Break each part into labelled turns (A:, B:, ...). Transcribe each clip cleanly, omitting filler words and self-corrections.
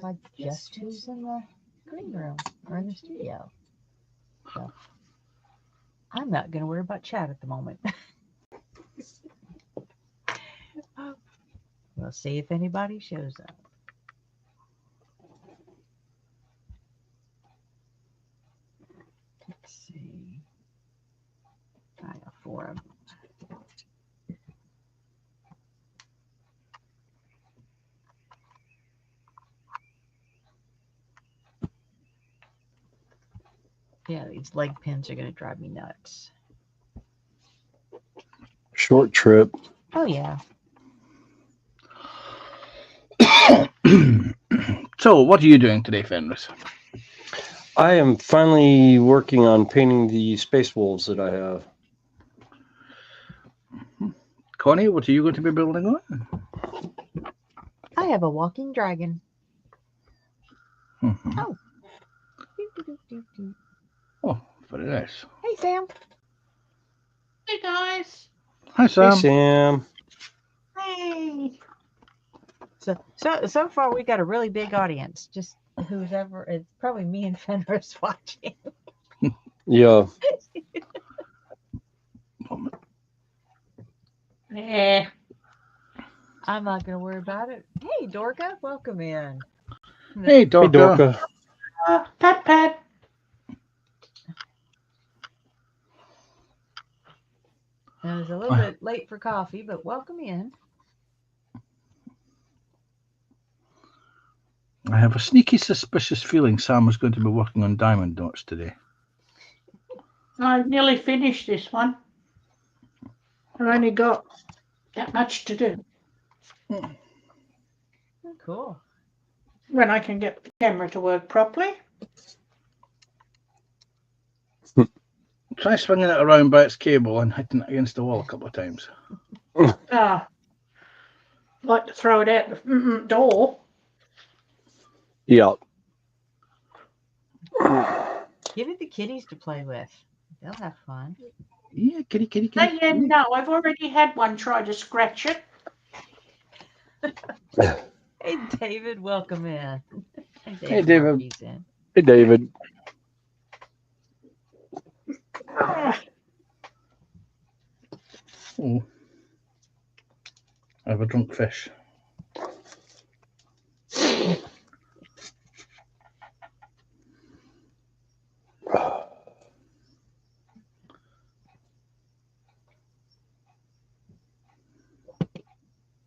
A: decide just who's in the green room or in the studio. So I'm not going to worry about chat at the moment. We'll see if anybody shows up. Let's see. I have 4 of them. Yeah, these leg pins are going to drive me nuts.
B: Short trip.
A: Oh, yeah.
C: So, what are you doing today, Fenris?
B: I am finally working on painting the space wolves that I have.
C: Connie, what are you going to be building on?
A: I have a walking dragon.
C: Mm-hmm.
A: Oh.
C: Oh, very nice.
A: Hey, Sam.
D: Hey guys.
C: Hi, Sam.
B: Hey, Sam.
D: Hey.
A: So far we got a really big audience. Just who's ever, it's probably me and Fenris watching.
B: Yeah.
D: Yeah.
A: I'm not going to worry about it. Hey, Dorca, welcome in.
C: Hey, Dorca.
B: Hey, Dorca.
D: Pat, Pat.
A: I was a little bit late for coffee, but welcome in.
C: I have a sneaky suspicious feeling Sam is going to be working on diamond dots today.
D: I've nearly finished this one. I've only got that much to do.
A: Oh, cool.
D: When I can get the camera to work properly.
C: Try swinging it around by its cable and hitting it against the wall a couple of times.
D: I'd like to throw it out the door.
B: Yeah.
A: Give it the kitties to play with. They'll have fun.
C: Yeah, kitty.
D: Oh, yeah, no, I've already had one try to scratch it.
A: Hey, David, welcome in.
C: Hey, David.
A: Murphy's in.
B: Hey, David.
C: Oh, I have a drunk fish.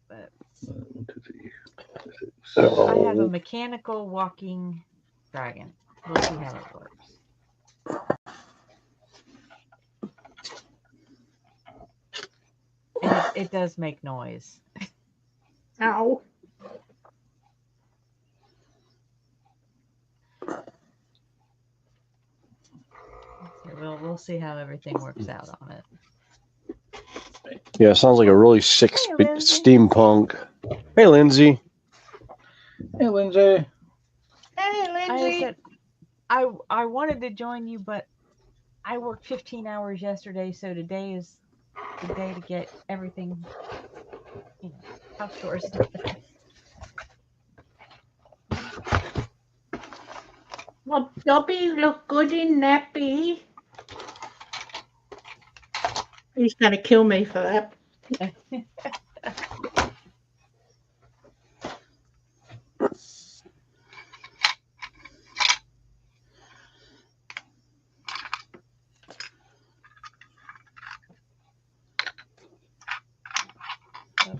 A: But
C: 1, 2, 3, 6.
A: I have a mechanical walking dragon. We'll see how it works. And it does make noise.
D: Ow.
A: So we'll see how everything works out on it.
B: Yeah, it sounds like a really sick
A: Hey, Lindsay.
B: steampunk. Hey, Lindsay.
C: Hey, Lindsay.
D: Hey,
A: I
D: Lindsay.
A: said I wanted to join you, but I worked 15 hours yesterday, so today is the day to get everything, house chores done.
D: Well, Dobby look good in nappy. He's going to kill me for that.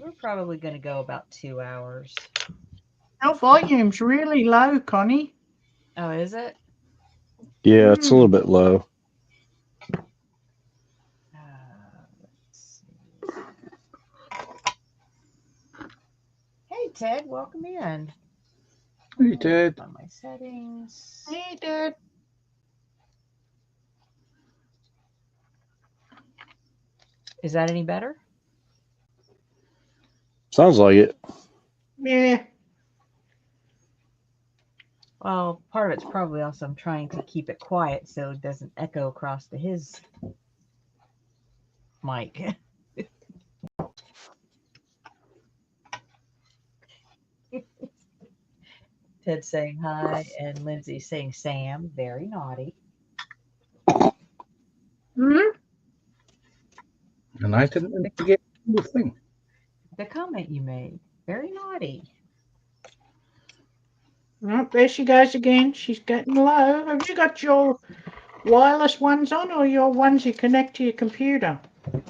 A: We're probably going to go about 2 hours.
D: Our volume's really low, Connie.
A: Oh, is it?
B: Yeah, it's a little bit low.
A: Let's see. Hey, Ted, welcome in.
C: Hey, Ted.
A: On my settings.
D: Hey, Dad.
A: Is that any better?
B: Sounds like it.
D: Yeah.
A: Well, part of it's probably also I'm trying to keep it quiet so it doesn't echo across to his mic. Ted saying hi, and Lindsay saying Sam, very naughty.
D: Hmm?
C: And I didn't instigate the whole thing.
A: The comment you made, very naughty.
D: Oh, there she goes again. She's getting low. Have you got your wireless ones on or your ones you connect to your computer?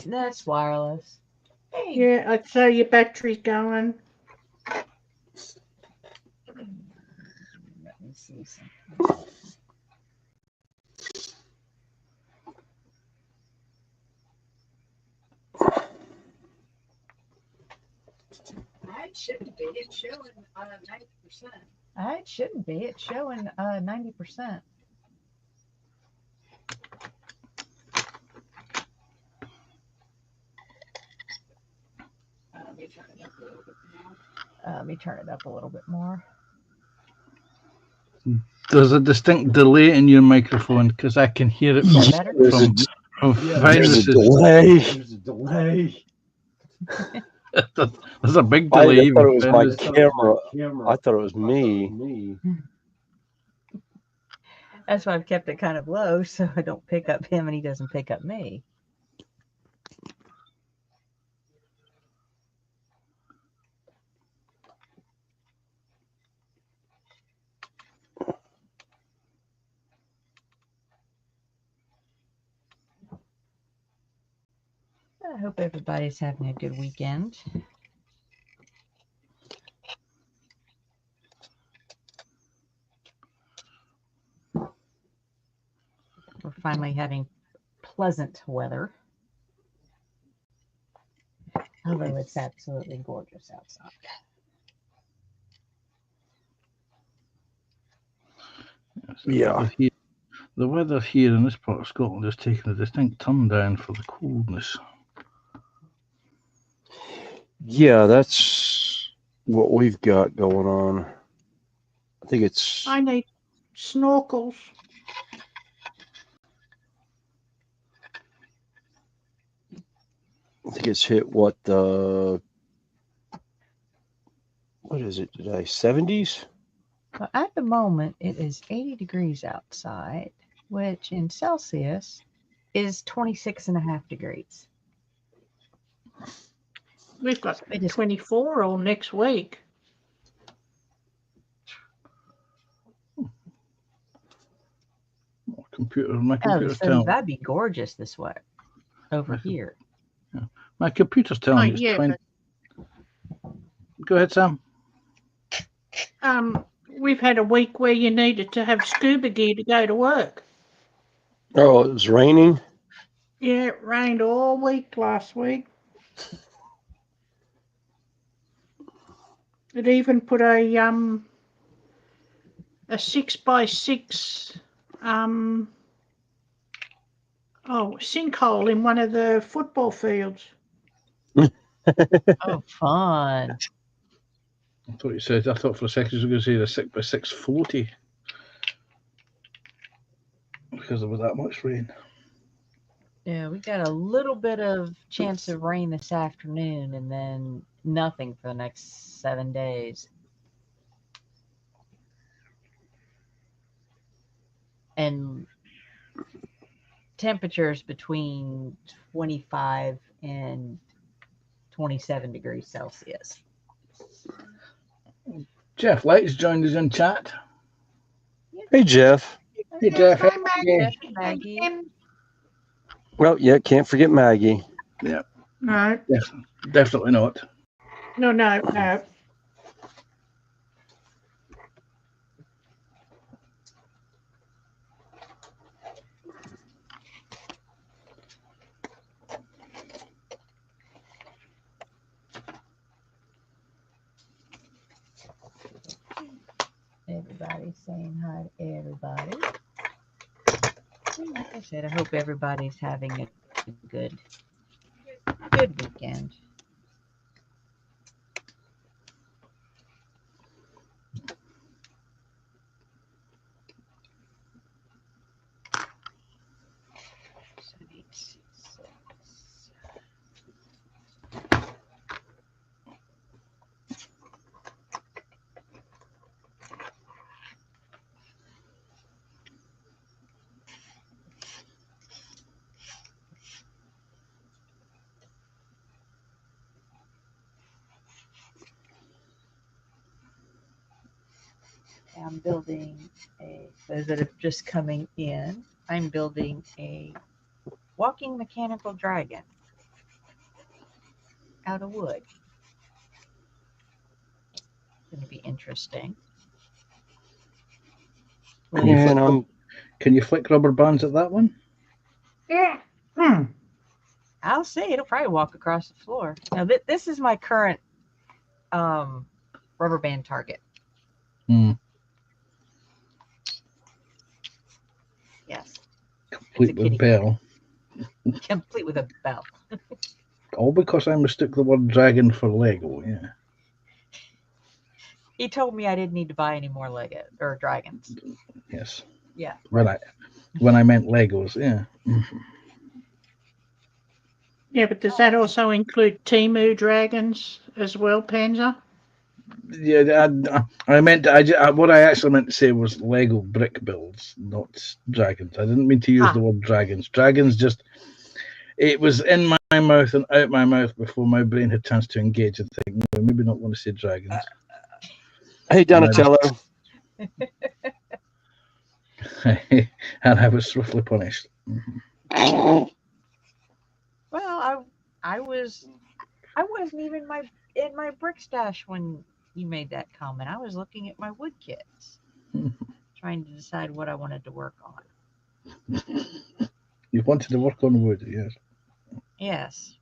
A: That's wireless. Hey,
D: Yeah, I'd say your battery's going.
A: let me see something.
E: It shouldn't be. It's showing 90%.
A: It shouldn't be. It's showing 90%.
E: Let me turn it up a little bit more.
A: Let me turn it up a little bit more.
C: There's a distinct delay in your microphone because I can hear it
A: Is
C: from,
A: that better?
B: There's a,
C: from
B: there's a
C: Virus's.
B: delay. There's a delay.
C: There's a big
B: I
C: delay.
B: thought it was my
C: Virus.
B: camera. I thought it was me.
A: That's why I've kept it kind of low so I don't pick up him and he doesn't pick up me. I hope everybody's having a good weekend. We're finally having pleasant weather. Although it's absolutely gorgeous outside.
B: Yeah.
C: The weather here in this part of Scotland is taking a distinct turn down for the coldness.
B: Yeah, that's what we've got going on. I think it's.
D: I need snorkels.
B: I think it's hit what the. What is it today? 70s?
A: Well, at the moment, it is 80 degrees outside, which in Celsius is 26.5 degrees.
D: We've got
A: It is
D: 24 all next week.
C: My computer's
A: so
C: telling.
A: that'd be gorgeous this way over here.
C: My computer's telling me it's
D: yeah,
C: 20. Go ahead, Sam.
D: We've had a week where you needed to have scuba gear to go to work.
B: Oh, it was raining?
D: Yeah, it rained all week last week. It even put a 6x6 sinkhole in one of the football fields.
A: Oh, fun.
C: I thought for a second you were going to say the 6x6 floaty. Because there was that much rain.
A: Yeah, we got a little bit of chance of rain this afternoon and then nothing for the next 7 days. And temperatures between 25 and 27 degrees Celsius.
C: Jeff Light's joined us in chat.
B: Hey, Jeff.
C: Hey, Jeff.
D: Hi, Maggie.
A: Jeff and Maggie.
B: Well, yeah, can't forget Maggie.
C: Yeah.
D: No,
C: Yes, definitely not.
D: no.
A: Everybody's saying hi to everybody. And like I said, I hope everybody's having a good weekend. I'm building those that are just coming in. I'm building a walking mechanical dragon out of wood. Going to be interesting.
C: Can you flick rubber bands at that one?
D: Yeah.
A: I'll see. It'll probably walk across the floor. Now, this is my current rubber band target. Yes.
C: Complete with bell.
A: Complete with a bell.
C: All because I mistook the word dragon for Lego, yeah.
A: He told me I didn't need to buy any more Lego or dragons.
C: Yes.
A: Yeah.
C: When I meant Legos, yeah.
D: Yeah, but does that also include Temu dragons as well, Panzer?
C: Yeah, I meant what I actually meant to say was Lego brick builds, not dragons. I didn't mean to use the word dragons. Dragons it was in my mouth and out my mouth before my brain had chance to engage and think, no, maybe not want to say dragons.
B: Hey, Donatello.
C: And I was swiftly punished.
A: Well, I wasn't even in my brick stash when you made that comment. I was looking at my wood kits, trying to decide what I wanted to work on.
C: You wanted to work on wood, yes.
A: Yes.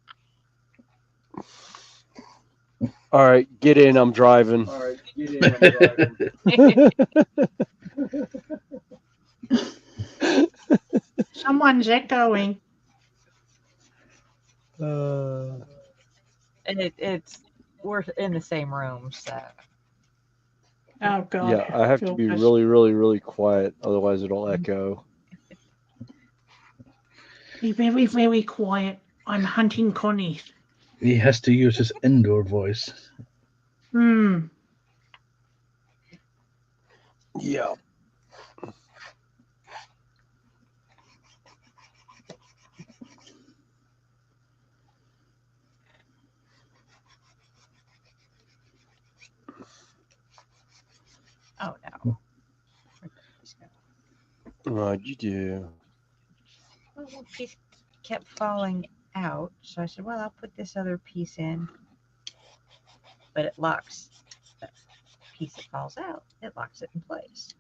B: All right, get in. I'm driving.
D: Someone's echoing.
A: We're in the same room, so.
D: Oh God.
B: Yeah, I have to be really, really, really quiet, otherwise it'll echo.
D: Be very, very quiet. I'm hunting Connie.
C: He has to use his indoor voice.
B: Yeah.
A: Oh no.
B: What'd you do?
A: Well, one piece kept falling out, so I said, well, I'll put this other piece in. But it locks that piece that falls out. It locks it in place.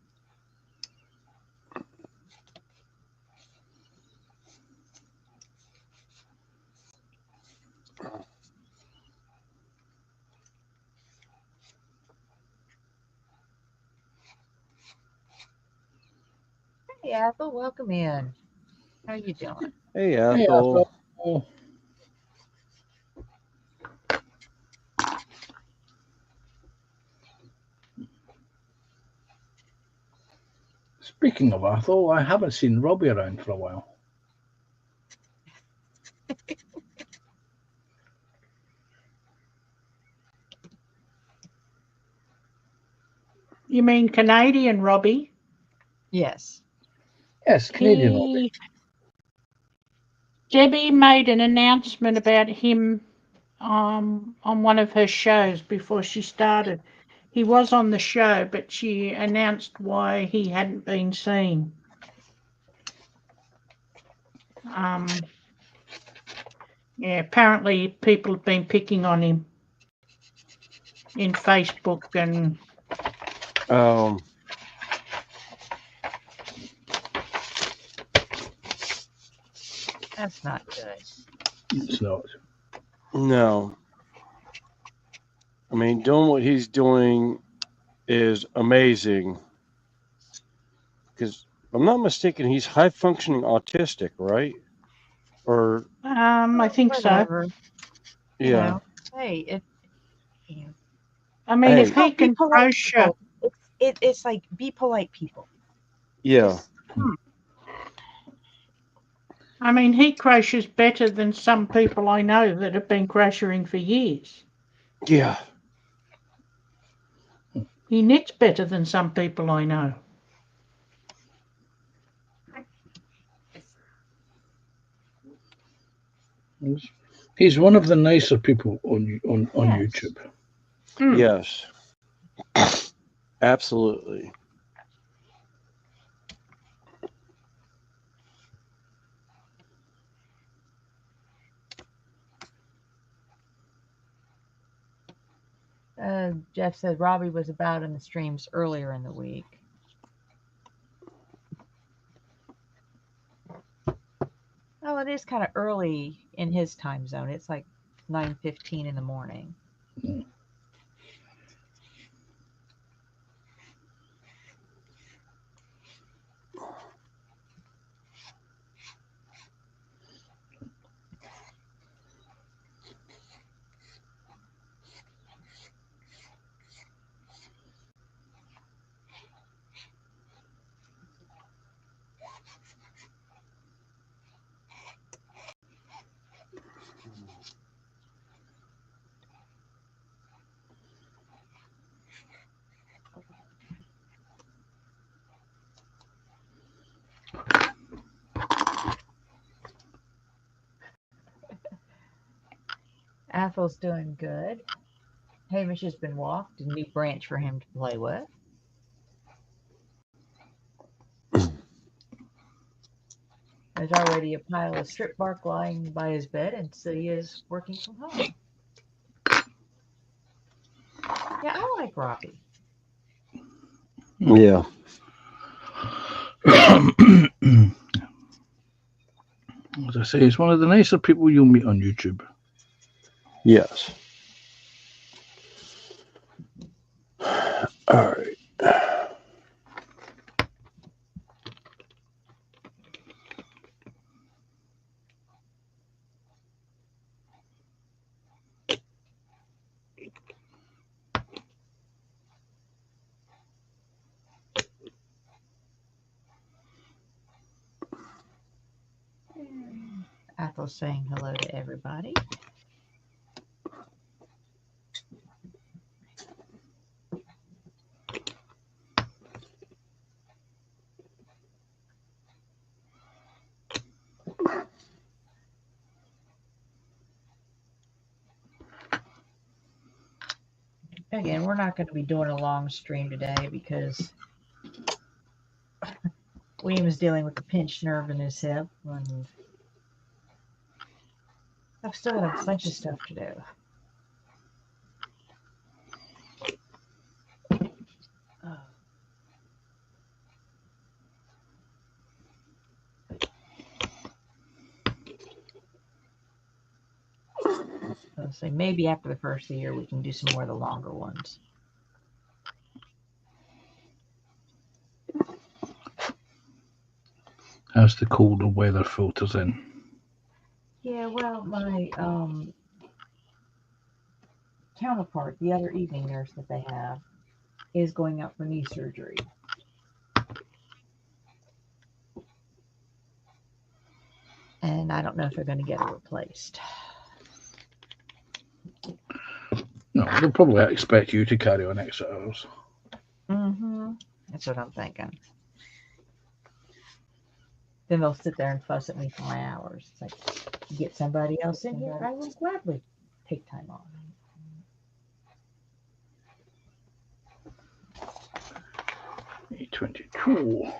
A: Hey, Ethel, welcome in. How you doing?
B: Hey, Ethel.
C: Speaking of Ethel, I haven't seen Robbie around for a while.
D: You mean Canadian Robbie?
A: Yes.
C: Yes, Canadian Robbie.
D: Debbie made an announcement about him on one of her shows before she started. He was on the show, but she announced why he hadn't been seen. Yeah, apparently people have been picking on him in Facebook and.
A: That's not good.
C: It's not.
B: No. I mean, doing what he's doing is amazing. Because if I'm not mistaken, he's high functioning autistic, right? Or
D: I think
A: whatever.
D: so.
A: Yeah.
B: You know,
A: hey,
D: I mean, if he can crochet,
A: it's like be polite, people.
B: Yeah.
D: I mean, he crochets better than some people I know that have been crocheting for years.
B: Yeah.
D: He knits better than some people I know.
C: He's one of the nicer people on YouTube.
B: Yes. Absolutely.
A: Jeff said Robbie was about in the streams earlier in the week. Oh, it is kind of early in his time zone. It's like 9:15 in the morning.
C: Mm.
A: Athel's doing good. Hamish has been walked, a new branch for him to play with. There's already a pile of strip bark lying by his bed, and so he is working from home. Yeah, I like Robbie.
B: Yeah.
C: As I say, he's one of the nicer people you'll meet on YouTube.
B: Yes. All right.
A: Athel's saying hello to everybody. Again, we're not going to be doing a long stream today because William is dealing with a pinched nerve in his hip, and I've still got a bunch of stuff to do. I'll say maybe after the first of the year we can do some more of the longer ones.
C: As the colder weather filters in.
A: Yeah, well, my counterpart, the other evening nurse that they have, is going out for knee surgery. And I don't know if they're going to get her replaced.
C: No, they'll probably expect you to carry on extra hours.
A: Mm-hmm. That's what I'm thinking. Then they'll sit there and fuss at me for my hours. It's like, get somebody else in here, I will gladly take time off.
C: A22.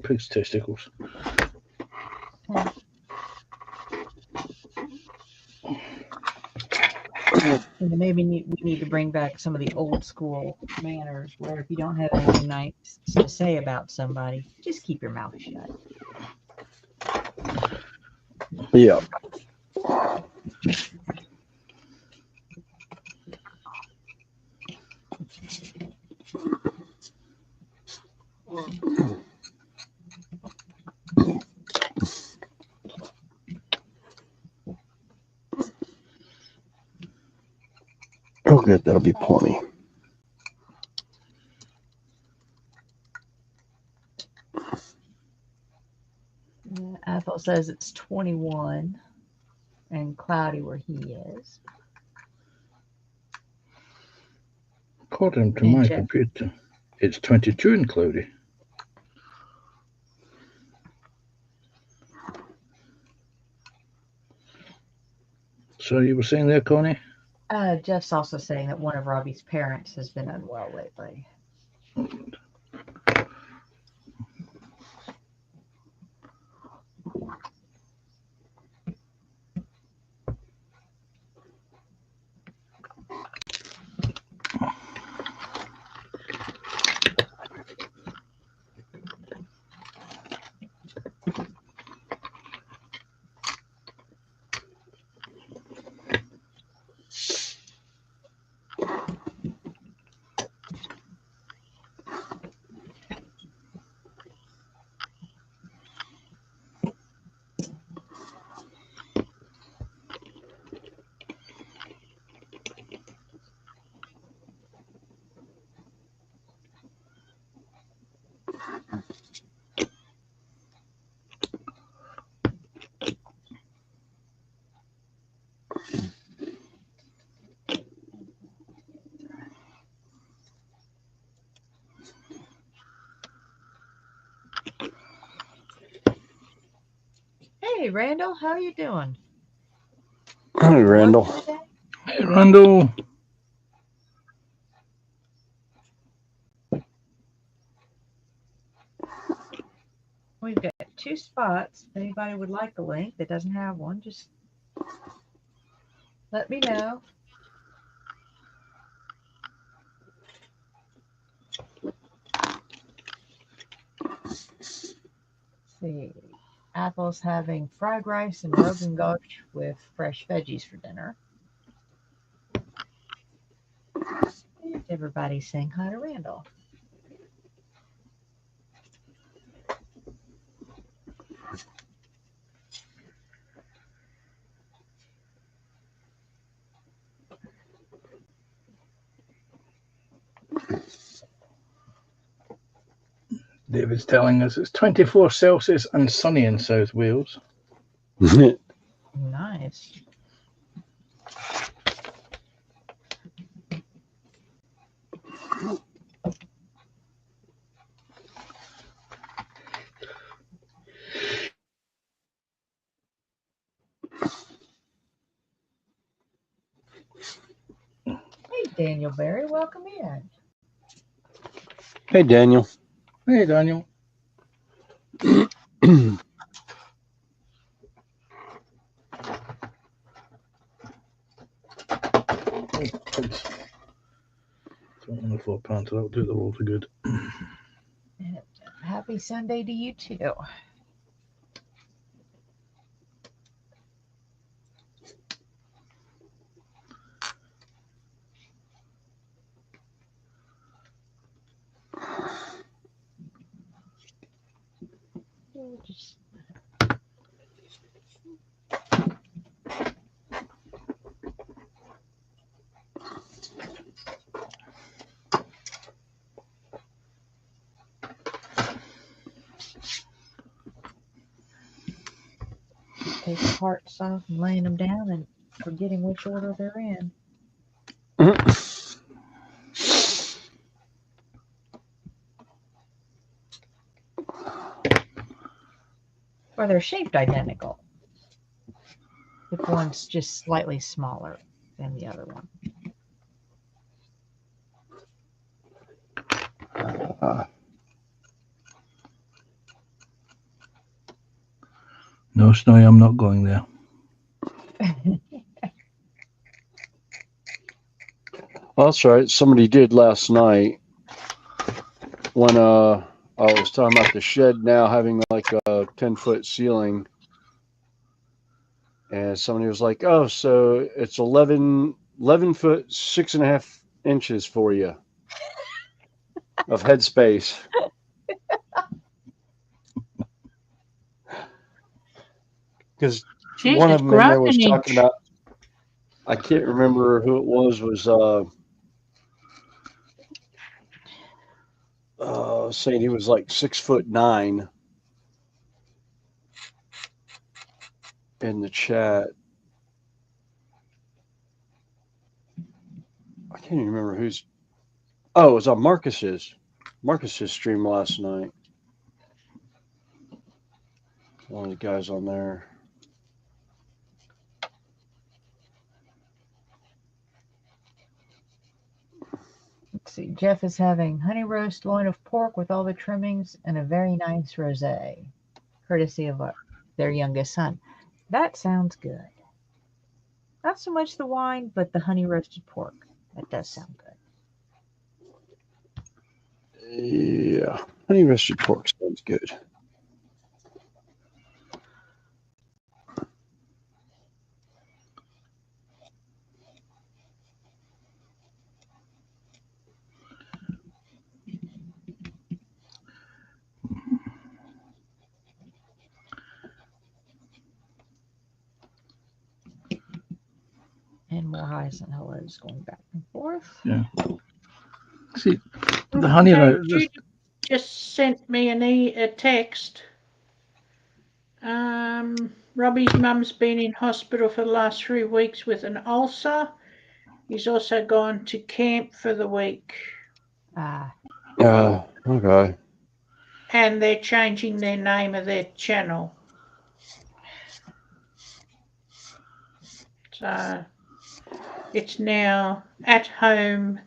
C: Pig's testicles.
A: And maybe we need to bring back some of the old school manners where if you don't have anything nice to say about somebody, just keep your mouth shut.
B: Yeah. Oh, good. That'll be plenty.
A: Athol says it's 21 and cloudy where he is.
C: According to
A: And
C: my
A: Jeff.
C: computer, it's 22 and cloudy. So you were saying there, Connie?
A: Jeff's also saying that one of Robbie's parents has been unwell lately. Hey, Randall, how are you doing?
B: Hey, Randall.
A: Working today?
C: Hey, Randall.
A: We've got 2 spots. If anybody would like a link that doesn't have one, just let me know. Let's see. Apple's having fried rice and Rogan Gosh with fresh veggies for dinner. And everybody's saying hi to Randall.
C: David's telling us it's 24 Celsius and sunny in South Wales.
A: Nice. Hey, Daniel Berry, welcome in.
B: Hey, Daniel.
C: Hey, Daniel. Don't want to fall pants. That'll do the world of good.
A: And happy Sunday to you too. Just take the hearts off and laying them down and forgetting which order they're in. Or they're shaped identical. If one's just slightly smaller than the other one.
C: No, Snowy, I'm not going there.
B: Well, that's right. Somebody did last night when I was talking about the shed now having like a 10-foot ceiling. And somebody was like, oh, so it's 11 foot, 6.5 inches for you of headspace. Because one of them in there was talking about, I can't remember who it was saying he was like 6'9" in the chat. I can't even remember who's Oh, it was on Marcus's stream last night. One of the guys on there.
A: Let's see. Jeff is having honey roast loin of pork with all the trimmings and a very nice rosé, courtesy of their youngest son. That sounds good. Not so much the wine, but the honey roasted pork. That does sound good.
B: Yeah, honey roasted pork sounds good.
A: And more highs and hellos going back and forth.
C: Yeah. See, the honey
D: Okay,
C: roast.
D: Judy just sent me a text. Robbie's mum's been in hospital for the last 3 weeks with an ulcer. He's also gone to camp for the week.
B: Okay.
D: And they're changing their name of their channel. So it's now At Home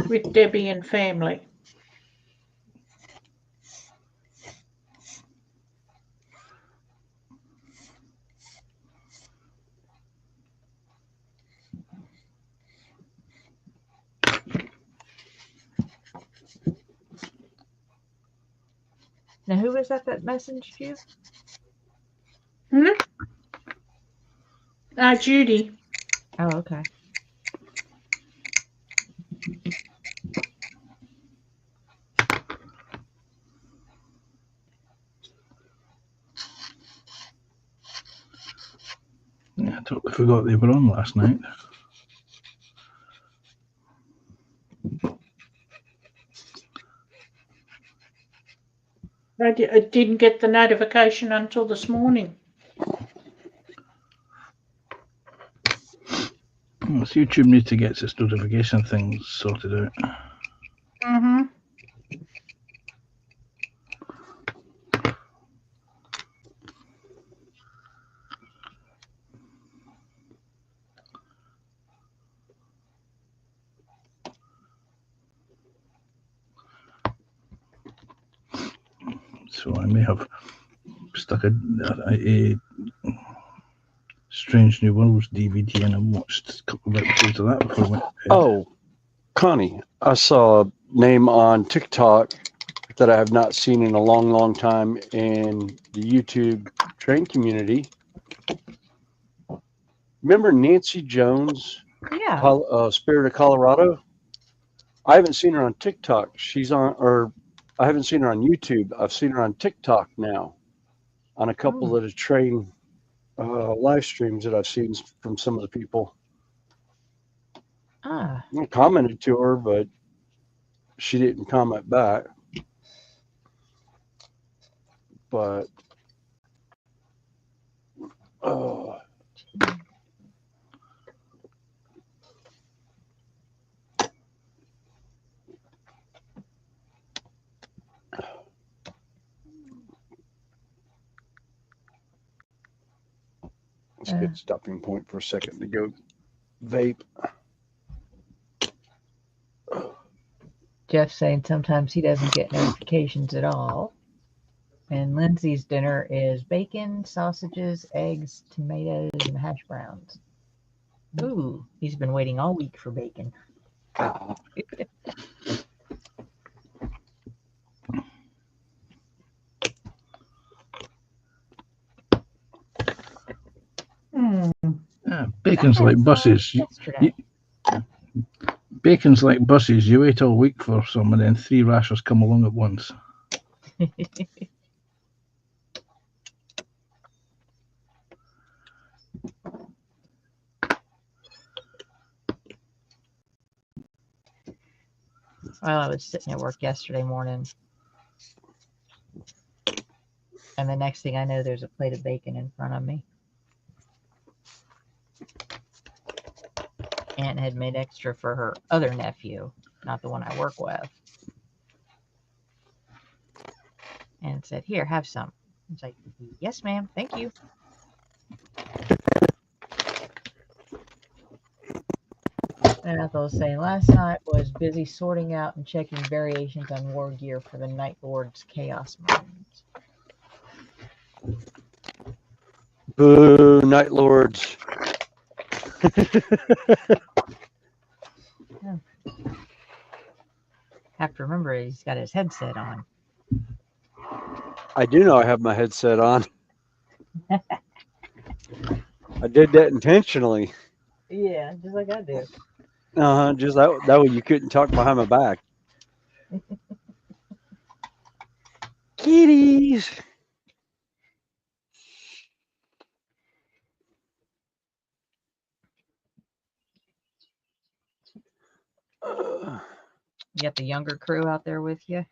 D: with Debbie and Family.
A: Now, who was that messaged you?
D: Judy.
A: Oh, okay.
C: Yeah, I totally forgot they were on last night.
D: I didn't get the notification until this morning.
C: Well, YouTube needs to get its notification things sorted out.
D: Mm-hmm.
C: So I may have stuck a Strange New Worlds DVD and I watched a couple of episodes of that before I went to bed.
B: Oh, Connie, I saw a name on TikTok that I have not seen in a long, long time in the YouTube train community. Remember Nancy Jones,
A: Yeah.
B: Spirit of Colorado? I haven't seen her on TikTok. I haven't seen her on YouTube. I've seen her on TikTok now on a couple of the train live streams that I've seen from some of the people. I commented to her, but she didn't comment back. But it's a good stopping point for a second to go vape.
A: Jeff saying sometimes he doesn't get notifications at all. And Lindsay's dinner is bacon, sausages, eggs, tomatoes, and hash browns. Ooh, he's been waiting all week for bacon.
C: Bacon's like buses. Bacon's like buses. You wait all week for some and then 3 rashers come along at once.
A: Well, I was sitting at work yesterday morning, and the next thing I know, there's a plate of bacon in front of me. Aunt had made extra for her other nephew. not the one I work with. And said, "Here, have some." It's like, "Yes, ma'am. Thank you." And Ethel was saying, last night was busy sorting out and checking variations on war gear for the Night Lord's Chaos Marines.
B: Boo, Night Lords.
A: Have to remember he's got his headset on.
B: I do know I have my headset on. I did that intentionally.
A: Yeah, just like I do.
B: Just that way you couldn't talk behind my back. Kitties.
A: You got the younger crew out there with you?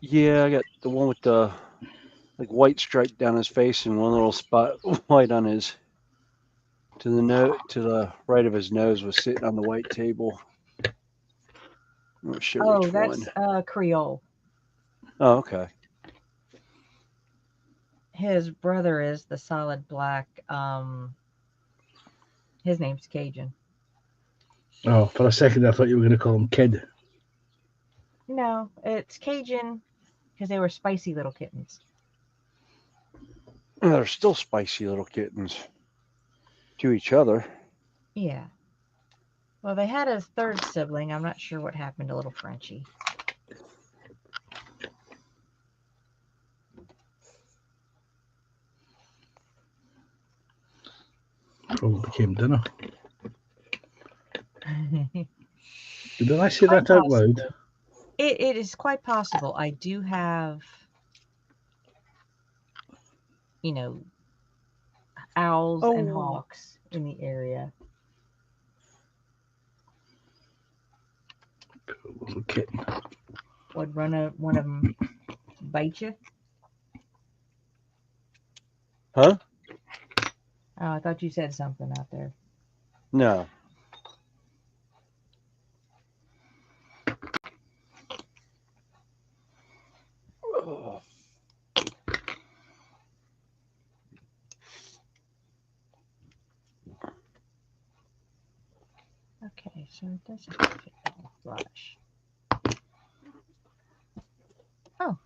B: Yeah, I got the one with the like white stripe down his face and one little spot white on his to the right of his nose was sitting on the white table. I'm not sure
A: Oh,
B: which one.
A: that's Creole.
B: Oh, okay.
A: His brother is the solid black. His name's Cajun.
C: Oh, for a second I thought you were going to call him Kid.
A: No, it's Cajun because they were spicy little kittens.
B: They're still spicy little kittens to each other.
A: Yeah. Well, they had a third sibling. I'm not sure what happened to little Frenchie.
C: Probably became dinner. Did I say
A: Quite
C: that out loud?
A: possible. It is quite possible. I do have, owls and hawks in the area.
C: Poor little kitten.
A: Would one of them bite you?
B: Huh?
A: Oh, I thought you said something out there.
B: No. Oh.
A: Okay, so it doesn't fit that brush. Oh.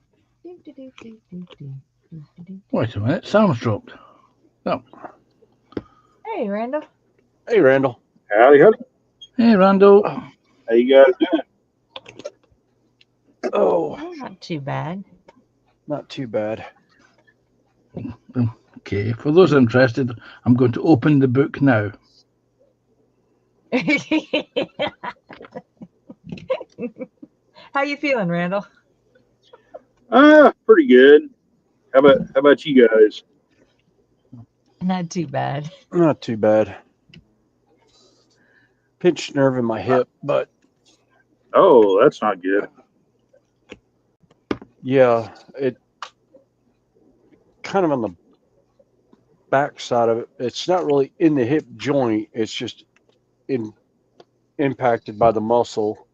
C: Wait a minute, sound's dropped.
A: Hey, Randall.
B: Hey, Randall.
F: Howdy, howdy.
C: Hey, Randall.
B: Oh.
F: How you guys doing?
B: Oh,
A: Oh, not too bad.
B: not too bad.
C: Okay, for those interested, I'm going to open the book now.
A: How you feeling, Randall?
F: Pretty good. How about you guys?
A: Not too bad.
B: Not too bad. Pinched nerve in my hip, but
F: Oh, that's not good.
B: yeah, it kind of on the back side of it. It's not really in the hip joint. It's just impacted by the muscle.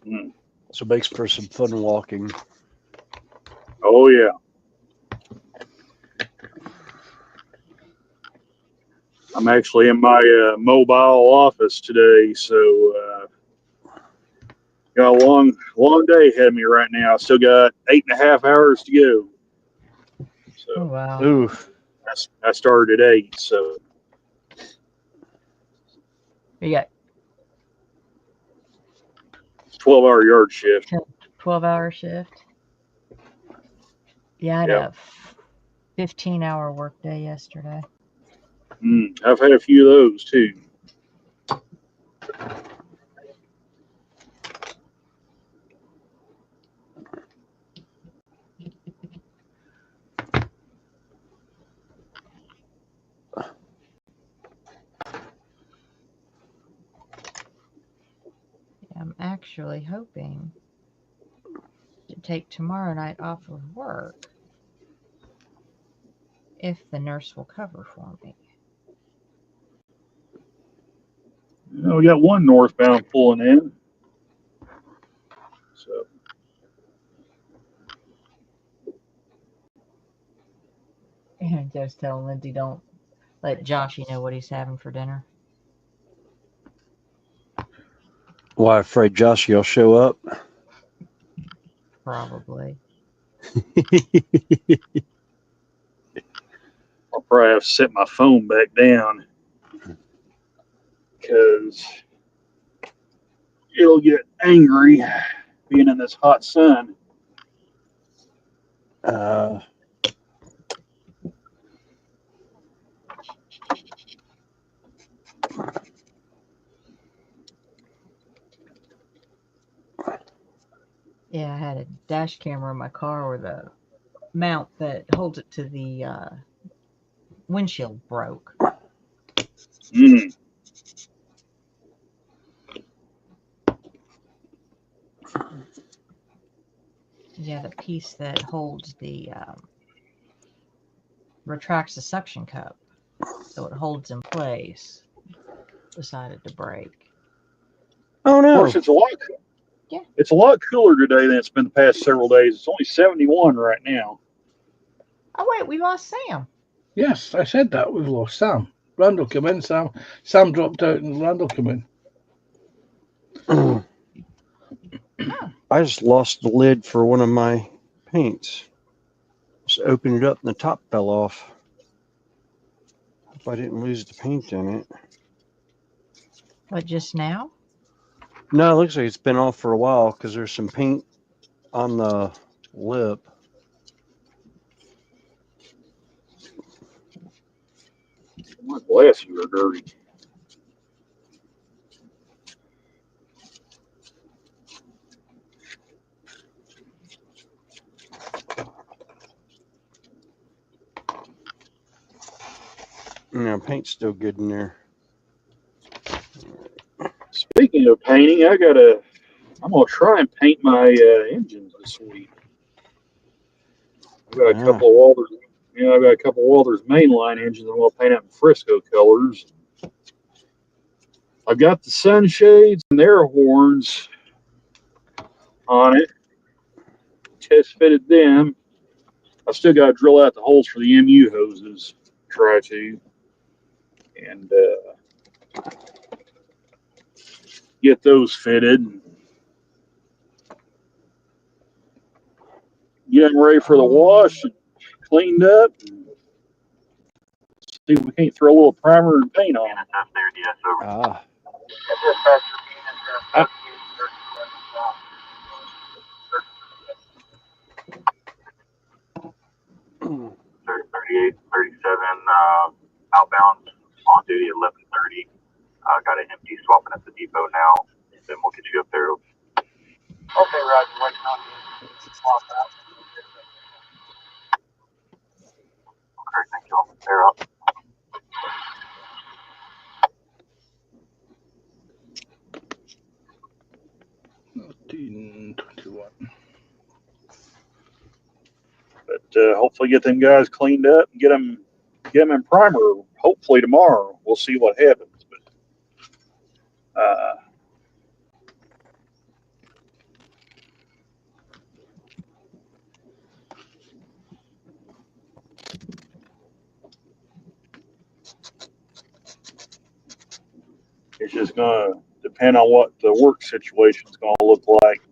F: Mm.
B: So it makes for some fun walking.
F: Oh yeah. I'm actually in my mobile office today, so got a long day ahead of me right now. I still got 8.5 hours to go.
A: Oh,
F: So
A: wow.
B: Ooh,
F: I started at 8, so
A: You got
F: 12-hour yard shift.
A: 12-hour shift. Yeah, I had a 15-hour workday yesterday.
F: I've had a few of those too.
A: I'm actually hoping to take tomorrow night off of work if the nurse will cover for me.
F: We got one northbound pulling in. So
A: And just tell Lindsay don't let Joshy know what he's having for dinner.
B: Why, afraid Josh, you'll show up?
A: Probably.
F: I'll probably have to set my phone back down because it'll get angry being in this hot sun.
A: Yeah, I had a dash camera in my car with a mount that holds it to the windshield broke.
F: Mm.
A: Yeah, the piece that holds the retracts the suction cup so it holds in place decided to break.
B: Oh
F: Of
B: no!
F: course, it's a lot.
A: Yeah.
F: It's a lot cooler today than it's been the past several days. It's only 71 right now.
A: Oh wait, we lost Sam.
C: Yes, I said that. We've lost Sam. Randall come in, Sam. Sam dropped out and Randall come in.
A: Oh.
B: I just lost the lid for one of my paints. Just opened it up and the top fell off. Hope I didn't lose the paint in it.
A: But just now?
B: No, it looks like it's been off for a while because there's some paint on the lip.
F: My glasses are dirty.
B: No, paint's still good in there.
F: Speaking of painting, I'm gonna try and paint my engines this week. I've got a couple of Walters. I've got a couple of Walters mainline engines I'm gonna paint up in Frisco colors. I've got the sunshades and air horns on it. Test fitted them. I still got to drill out the holes for the MU hoses. Try to. And get those fitted. Get them ready for the wash and cleaned up. See if we can't throw a little primer and paint on it.
B: Ah.
G: Sir, 38, 37, outbound on duty at 11:30. Got an empty swapping at the depot now. Then we'll get you up there. Okay, Roger. Waiting on you. Swap out. Okay, thank you. They're up.
F: But hopefully get them guys cleaned up and get them in primer. Hopefully tomorrow. We'll see what happens. But it's just going to depend on what the work situation is going to look like.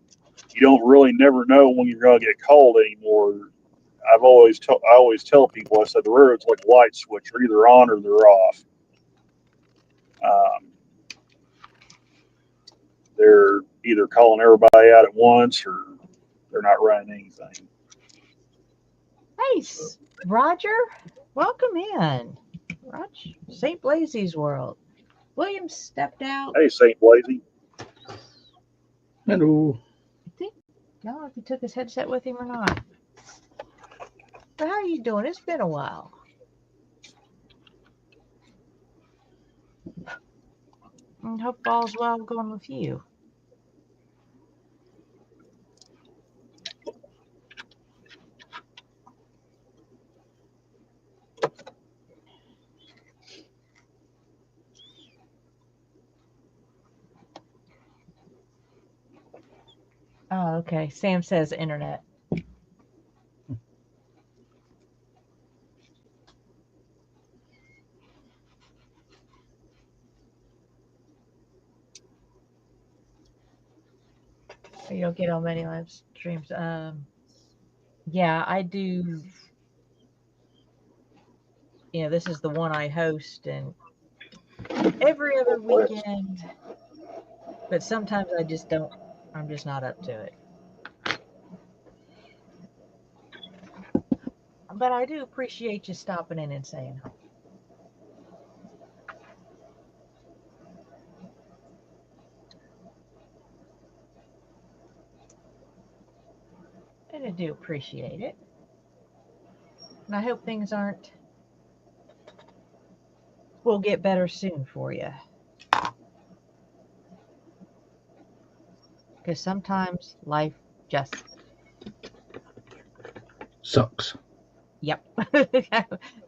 F: You don't really never know when you're going to get called anymore. I always tell people, I said the railroad's like a light switch. You're either on or they're off. They're either calling everybody out at once or they're not running anything.
A: Hey, Roger, welcome in. Roger, St. Blazey's World. William stepped out.
F: Hey, St. Blazy.
C: Hello.
A: I don't know if he took his headset with him or not. But how are you doing? It's been a while. I hope all's well going with you. Okay. Sam says internet. You don't get on many live streams. Yeah, I do. You know, this is the one I host, and every other weekend. But sometimes I just don't. I'm just not up to it. But I do appreciate you stopping in and saying hi. And I do appreciate it. And I hope things will get better soon for you. Because sometimes life just,
C: Sucks.
A: yep.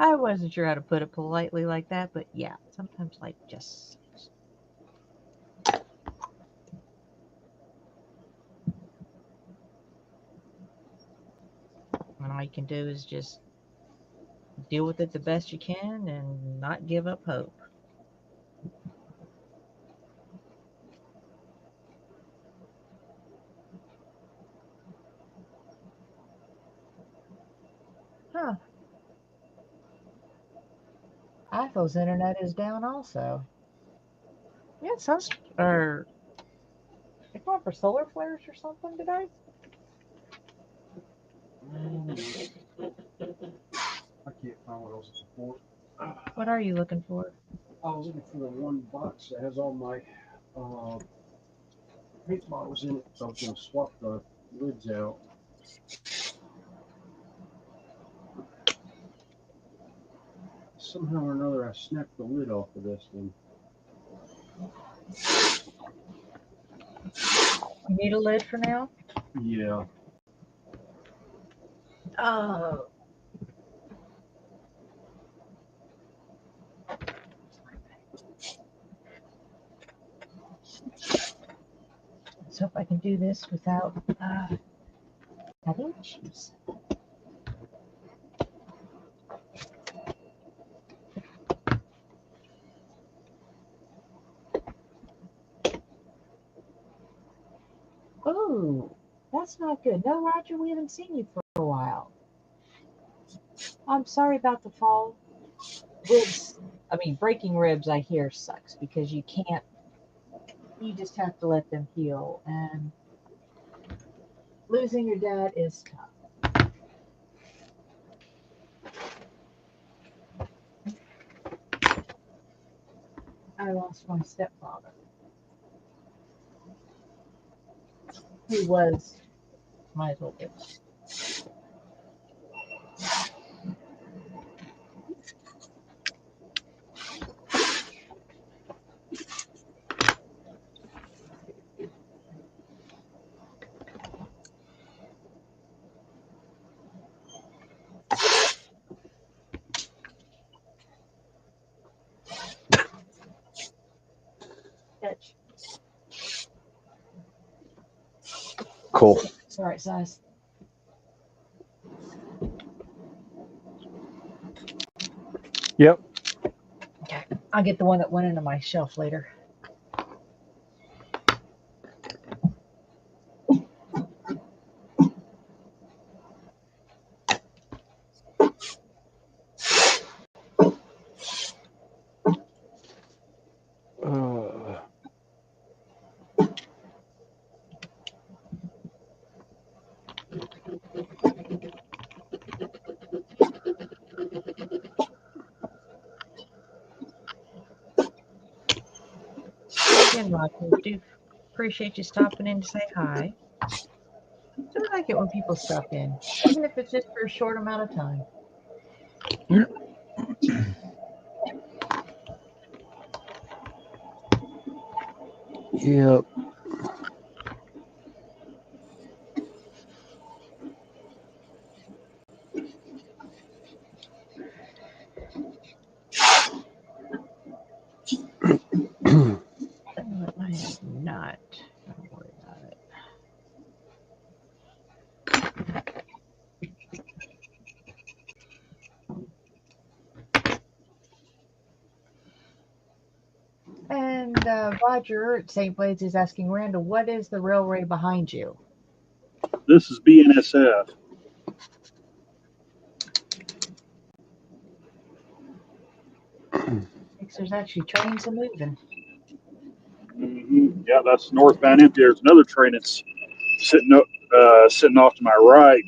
A: I wasn't sure how to put it politely like that, but yeah, sometimes life just sucks. And all you can do is just deal with it the best you can and not give up hope. Huh. Ethel's internet is down also. Yeah, or they going for solar flares or something today?
B: I can't find what I was looking for.
A: What are you looking for?
B: I was looking for the one box that has all my paint bottles in it. So I was going to swap the lids out. Somehow or another, I snapped the lid off of this one.
A: You need a lid for now?
B: Yeah.
A: Oh. So if I can do this without having issues. Oh, that's not good. No, Roger, we haven't seen you for a while. I'm sorry about the fall. Breaking ribs, I hear, sucks because you just have to let them heal. And losing your dad is tough. I lost my stepfather, who was my little bit. Catch.
B: Cool.
A: It's the right size.
B: Yep.
A: Okay, I'll get the one that went into my shelf later. Again, Roger, do appreciate you stopping in to say hi. So I like it when people stop in, even if it's just for a short amount of time.
B: Yep.
A: I am not. Don't worry about it. Roger at St. Blades is asking Randall, what is the railway behind you?
F: This is BNSF.
A: Thinks there's actually trains a moving.
F: Yeah, that's northbound empty. There's another train that's sitting off to my right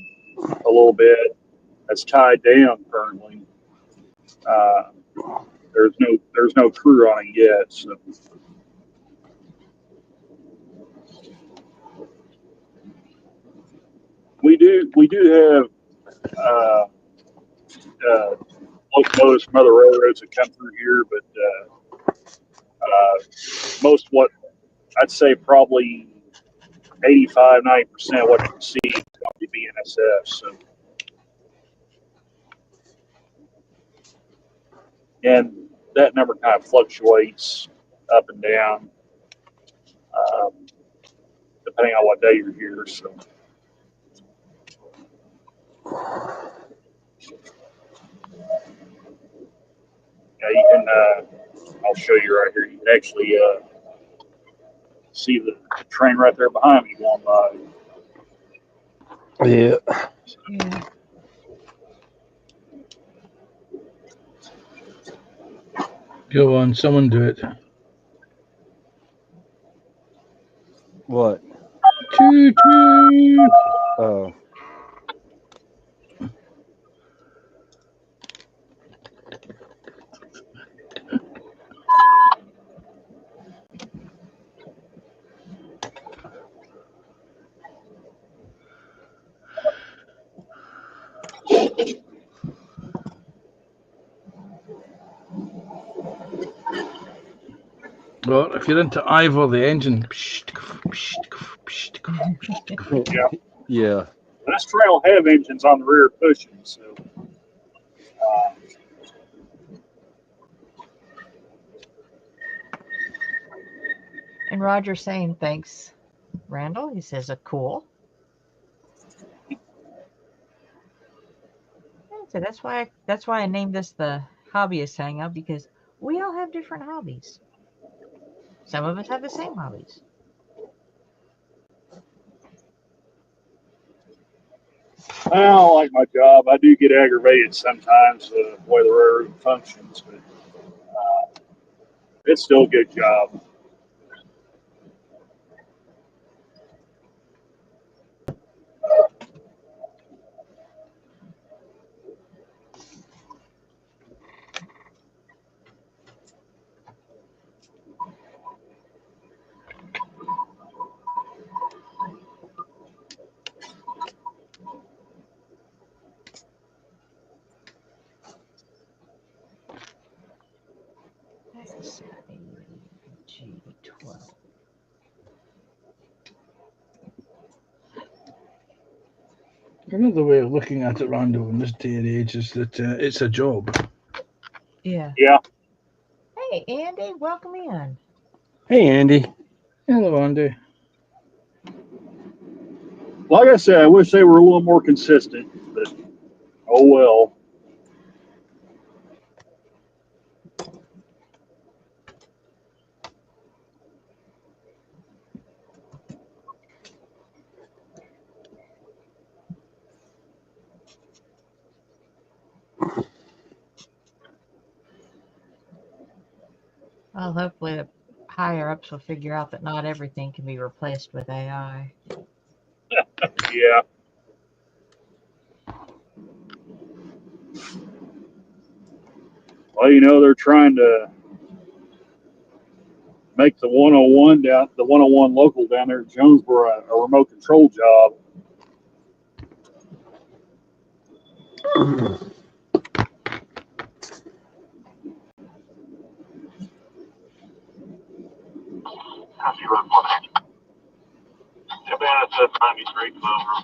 F: a little bit. That's tied down currently. There's no crew on it yet. So. We do have locomotives from other railroads that come through here, but most what I'd say probably 85, 90% of what you see is going to be BNSF. So, and that number kind of fluctuates up and down depending on what day you're here. So. Yeah, you can. I'll show you right here. You can actually see the train right there behind me going by.
B: Yeah.
A: Yeah.
C: Go on, someone do it.
B: What?
C: Choo choo.
B: Oh.
C: Well, if you're into Ivor the engine.
F: Yeah.
B: Yeah.
F: This train will have engines on the rear pushing, so.
A: And Roger's saying thanks, Randall. He says a cool. So that's why I named this the Hobbyists Hangout, because we all have different hobbies. Some of us have the same hobbies.
F: I don't like my job. I do get aggravated sometimes the way the railroad functions, but it's still a good job.
A: That's G12.
C: Another way of looking at it, Randall, in this day and age is that it's a job.
A: Yeah.
F: Yeah.
A: Hey, Andy, welcome in.
B: Hey, Andy.
C: Hello, Andy.
F: Like I said, I wish they were a little more consistent, but oh well.
A: Well, hopefully the higher ups will figure out that not everything can be replaced with AI.
F: Yeah. Well, you know, they're trying to make the 101 local down there at Jonesboro a remote control job.
G: County Road 180. Savannah said 93 Clover.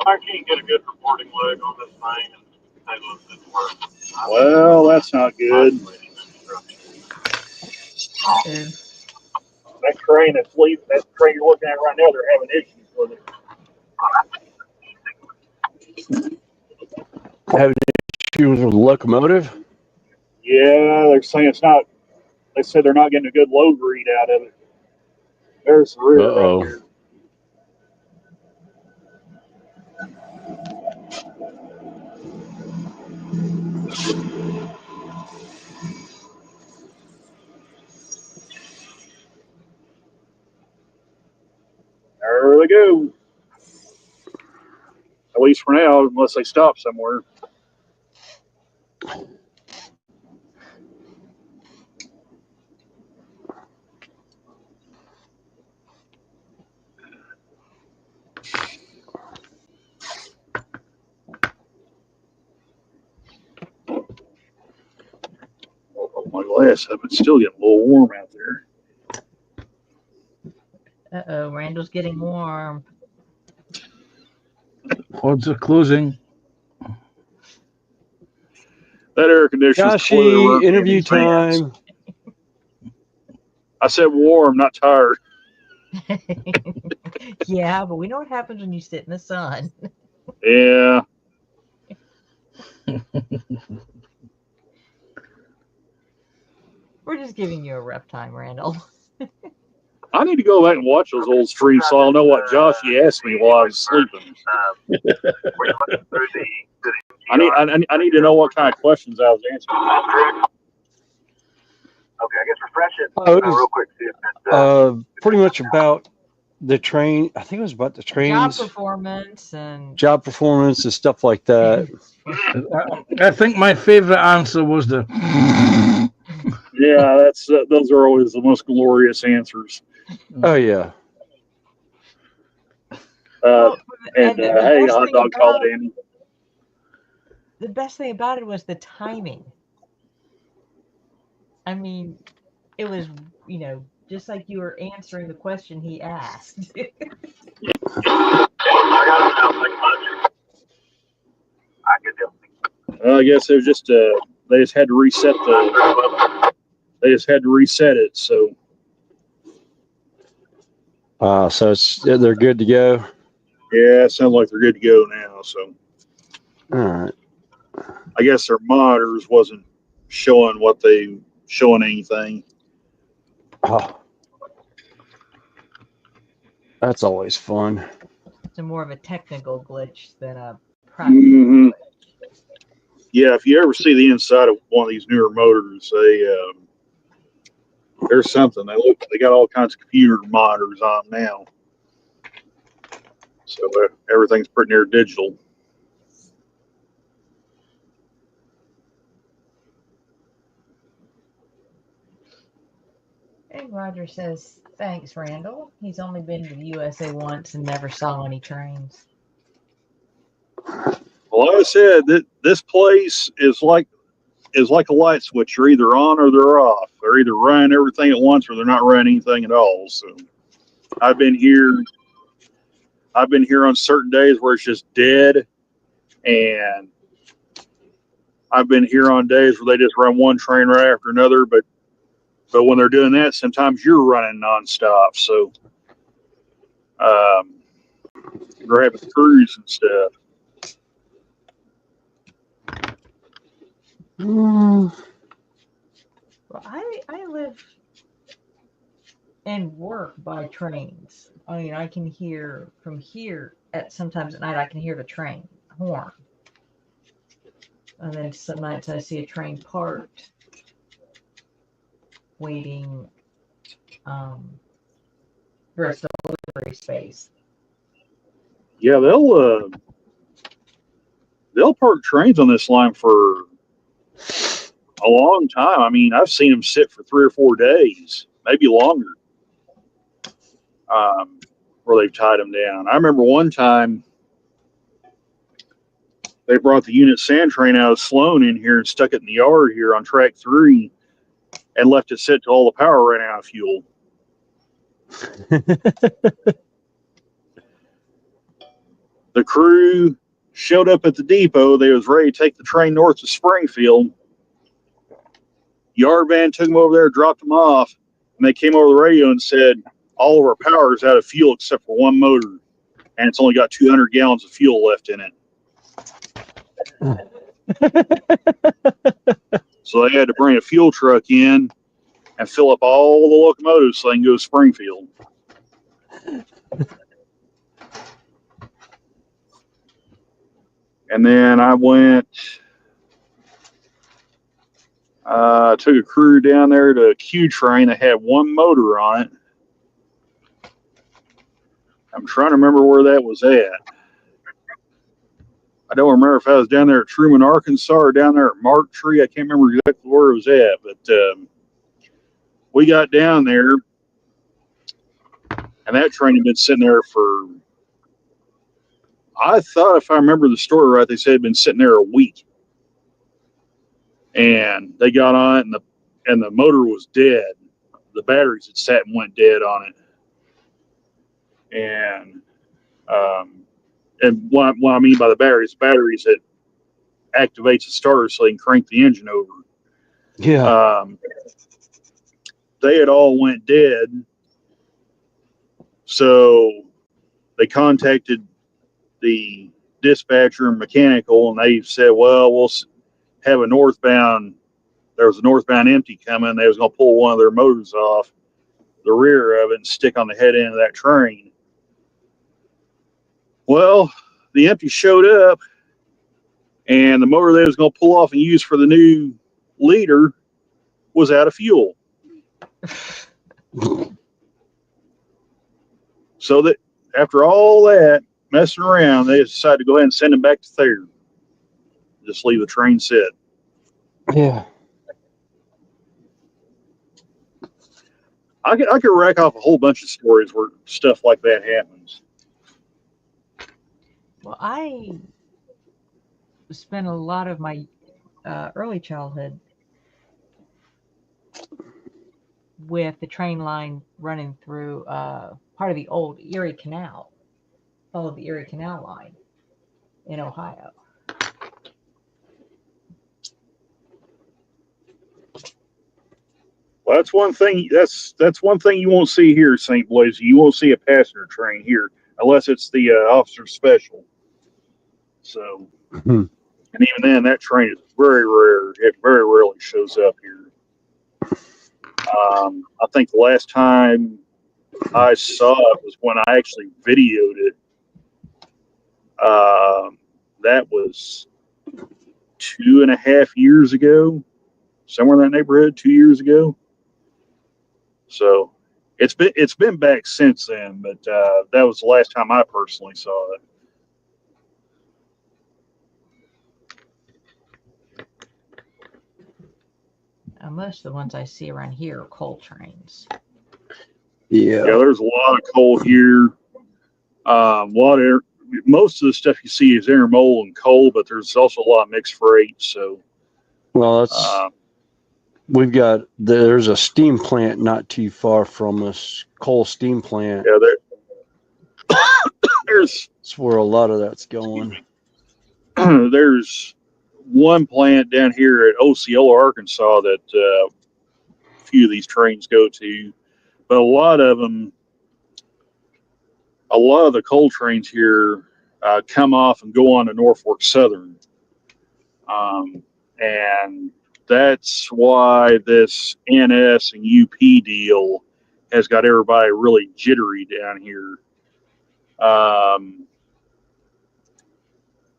G: I can't get a good reporting leg on this thing, and they lose its work.
F: Well, that's not good. That train that's leaving, that train you're looking at right now, they're having issues with it.
B: Having issues with the locomotive?
F: Yeah, they're saying it's not. They said they're not getting a good load read out of it. There's the rear right
B: Uh-oh.
F: here. There they go. At least for now, unless they stop somewhere. I'll put my glass up. It's still getting a little warm out there.
A: Uh-oh, Randall's getting warm.
C: Pods are closing.
F: That air conditioner's completely
B: Joshy,
F: rubbing
B: interview
F: these fans.
B: time.
F: I said warm, not tired.
A: Yeah, but we know what happens when you sit in the sun.
F: Yeah.
A: We're just giving you a rough time, Randall.
F: I need to go back and watch those old streams so I'll know what Joshy asked me while I was sleeping.
G: Were you looking through the
F: I need to know what kind of questions I was answering.
G: Okay, I guess refresh it
B: Oh, it was,
G: real quick. See if it's,
B: pretty much about the train. I think it was about the
A: Job
B: trains,
A: performance and
B: job performance and stuff like that.
C: I think my favorite answer was the.
F: Yeah, that's those are always the most glorious answers.
B: Oh, yeah.
F: And
A: the
F: hey,
A: best
F: hot
A: thing
F: dog called
A: about
F: Danny.
A: the best thing about it was the timing. I mean, it was, just like you were answering the question he asked.
G: I could do.
F: I guess it was just they just had to reset they just had to reset it. So
B: So they're good to go.
F: yeah, it sounds like they're good to go now. So
B: All right.
F: I guess their monitors wasn't showing anything.
B: Oh, that's always fun.
A: It's more of a technical glitch than a practical
F: Mm-hmm.
A: glitch.
F: Yeah, if you ever see the inside of one of these newer motors, there's something. They got all kinds of computer monitors on them now, so everything's pretty near digital.
A: And Roger says, thanks, Randall. He's only been to the USA once and never saw any trains.
F: Well, like I said, this place is like a light switch. You're either on or they're off. They're either running everything at once or they're not running anything at all. So I've been here on certain days where it's just dead, and I've been here on days where they just run one train right after another. But when they're doing that, sometimes you're running nonstop. So we're having crews and stuff.
B: Mm.
A: Well, I live and work by trains. I mean, I can hear from here sometimes at night, I can hear the train horn. And then some nights I see a train parked, waiting for a delivery space.
F: Yeah, they'll park trains on this line for a long time. I mean, I've seen them sit for 3 or 4 days, maybe longer, where they've tied them down. I remember one time they brought the unit sand train out of Sloan in here and stuck it in the yard here on track 3 and left it sit till all the power ran out of fuel. The crew showed up at the depot. They was ready to take the train north to Springfield. Yard van took them over there, dropped them off, and they came over the radio and said, all of our power is out of fuel except for one motor, and it's only got 200 gallons of fuel left in it. So they had to bring a fuel truck in and fill up all the locomotives so they can go to Springfield. And then I went, took a crew down there to a Q train that had one motor on it. I'm trying to remember where that was at. I don't remember if I was down there at Truman, Arkansas, or down there at Mark Tree. I can't remember exactly where it was at, but we got down there, and that train had been sitting there for, I thought if I remember the story right, they said it had been sitting there a week. And they got on it, and the motor was dead. The batteries had sat and went dead on it. And what I mean by the batteries that activates the starter so they can crank the engine over.
B: Yeah.
F: They had all went dead. So they contacted the dispatcher and mechanical, and they said, well, we'll have a northbound. There was a northbound empty coming. They was going to pull one of their motors off the rear of it and stick on the head end of that train. Well, the empty showed up, and the motor they was going to pull off and use for the new leader was out of fuel. So that after all that messing around, they decided to go ahead and send him back to Thayer. Just leave the train sit.
B: Yeah.
F: I could rack off a whole bunch of stories where stuff like that happens.
A: Well, I spent a lot of my early childhood with the train line running through part of the old Erie Canal, followed the Erie Canal line in Ohio.
F: Well, that's one thing. That's one thing you won't see here, St. Blaise. You won't see a passenger train here unless it's the officer special. So, and even then, that train is very rare. It very rarely shows up here. I think the last time I saw it was when I actually videoed it. That was 2.5 years ago, somewhere in that neighborhood. 2 years ago. So it's been back since then, but that was the last time I personally saw it.
A: Most of the ones I see around here are coal trains.
F: Yeah, there's a lot of coal here. Most of the stuff you see is intermodal and coal, but there's also a lot of mixed freight. So,
B: well, that's there's a steam plant not too far from us, coal steam plant.
F: Yeah, there's
B: that's where a lot of that's going.
F: There's one plant down here at Osceola, Arkansas that a few of these trains go to, but a lot of the coal trains here come off and go on to Norfolk Southern, and that's why this NS and UP deal has got everybody really jittery down here.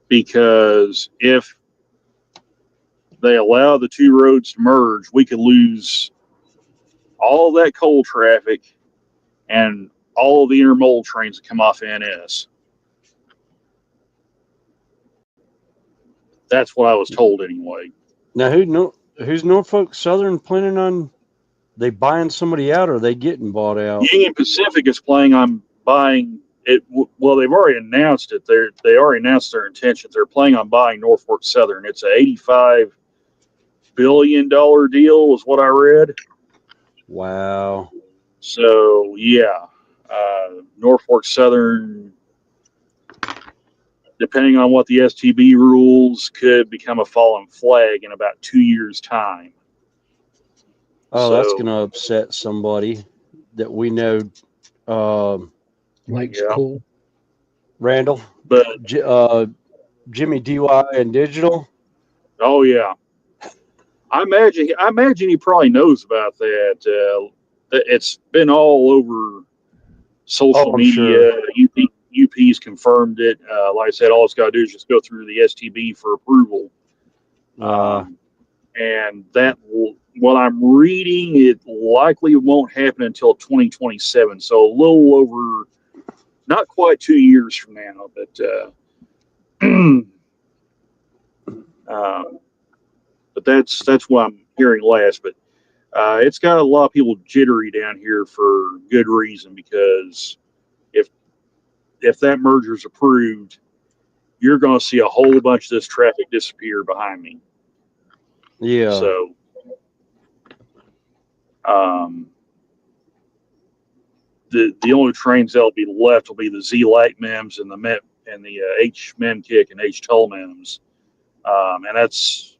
F: Because if they allow the two roads to merge, we could lose all that coal traffic and all of the intermodal trains that come off NS. That's what I was told anyway.
B: Now, who's Norfolk Southern planning on? They buying somebody out, or are they getting bought out?
F: Union Pacific is planning on buying it. Well, they've already announced it. They already announced their intentions. They're planning on buying Norfolk Southern. It's a $85 billion deal, is what I read.
B: Wow.
F: So yeah, Norfolk Southern, depending on what the STB rules, could become a fallen flag in about 2 years' time.
B: Oh, that's going to upset somebody that we know.
C: Likes coal.
B: Randall,
F: but
B: Jimmy DY and Digital.
F: Oh yeah, I imagine he probably knows about that. It's been all over social
B: I'm
F: media. UP's confirmed it. Like I said, all it's got to do is just go through the STB for approval. And that will, what I'm reading, it likely won't happen until 2027. So a little over, not quite 2 years from now, but that's what I'm hearing last. But it's got a lot of people jittery down here for good reason, because if that merger is approved, you're going to see a whole bunch of this traffic disappear behind me.
B: Yeah.
F: So, the only trains that'll be left will be the Z Light MEMS and the H MEM Kick and H Tull MEMS, and that's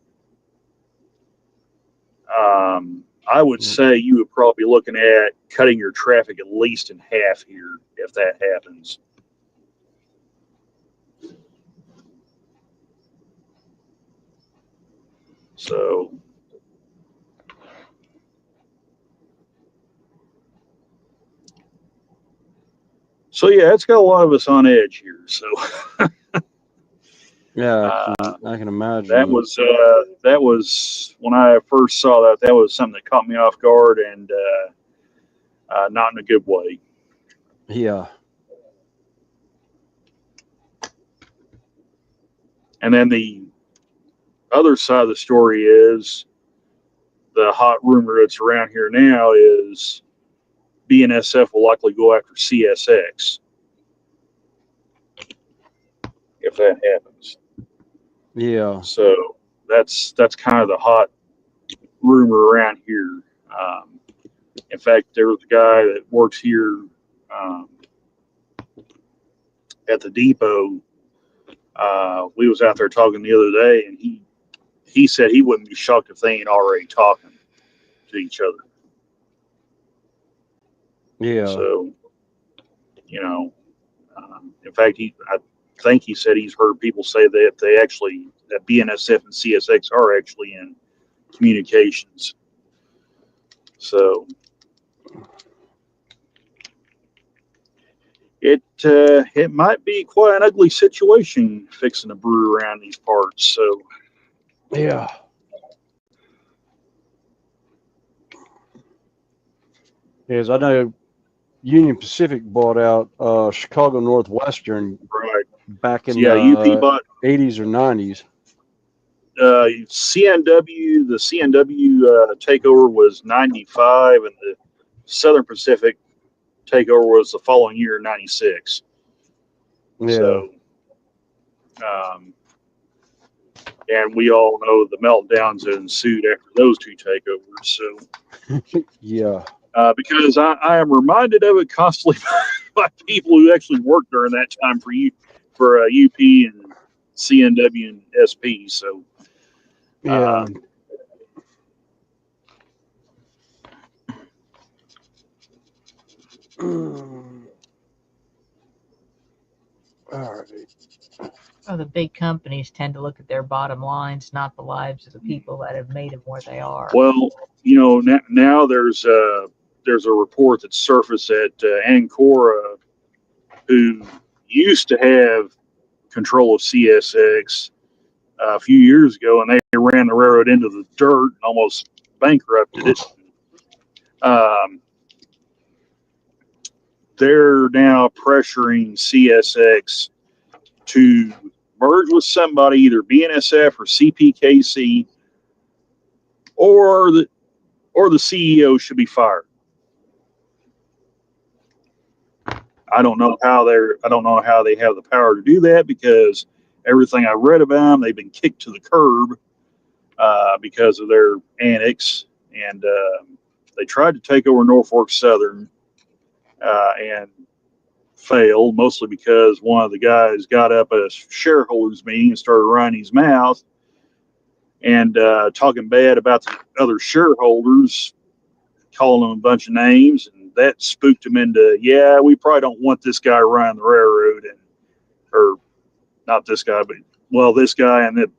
F: I would say you would probably be looking at cutting your traffic at least in half here if that happens. So yeah, it's got a lot of us on edge here. So
B: yeah, I can imagine.
F: that was when I first saw that. That was something that caught me off guard, and not in a good way.
B: Yeah.
F: And then the other side of the story is the hot rumor that's around here now is BNSF will likely go after CSX if that happens.
B: Yeah.
F: So that's kind of the hot rumor around here. In fact, there was a guy that works here at the depot. We was out there talking the other day, and he said he wouldn't be shocked if they ain't already talking to each other.
B: Yeah.
F: So, in fact, I think he said he's heard people say that that BNSF and CSX are actually in communications. So it might be quite an ugly situation fixing to brew around these parts. So
B: yeah. Yes, I know Union Pacific bought out Chicago Northwestern
F: right,
B: back in
F: UP bought
B: 80s or 90s.
F: CNW. The CNW takeover was 95, and the Southern Pacific takeover was the following year, 96.
B: Yeah.
F: So, and we all know the meltdowns that ensued after those two takeovers. So,
B: yeah.
F: Because I am reminded of it constantly by people who actually worked during that time for UP and CNW and SP. So,
B: Yeah. All right.
A: Well, the big companies tend to look at their bottom lines, not the lives of the people that have made them where they are.
F: Well, now there's a report that surfaced at Ancora, who used to have control of CSX a few years ago, and they ran the railroad into the dirt and almost bankrupted it. They're now pressuring CSX to merge with somebody, either BNSF or CPKC, or the CEO should be fired. I don't know how they have the power to do that, because everything I read about them, they've been kicked to the curb because of their annex, and they tried to take over Norfolk Southern and failed, mostly because one of the guys got up at a shareholders meeting and started running his mouth and talking bad about the other shareholders, calling them a bunch of names, and that spooked him into, yeah, we probably don't want this guy running the railroad, or not this guy, but this guy and the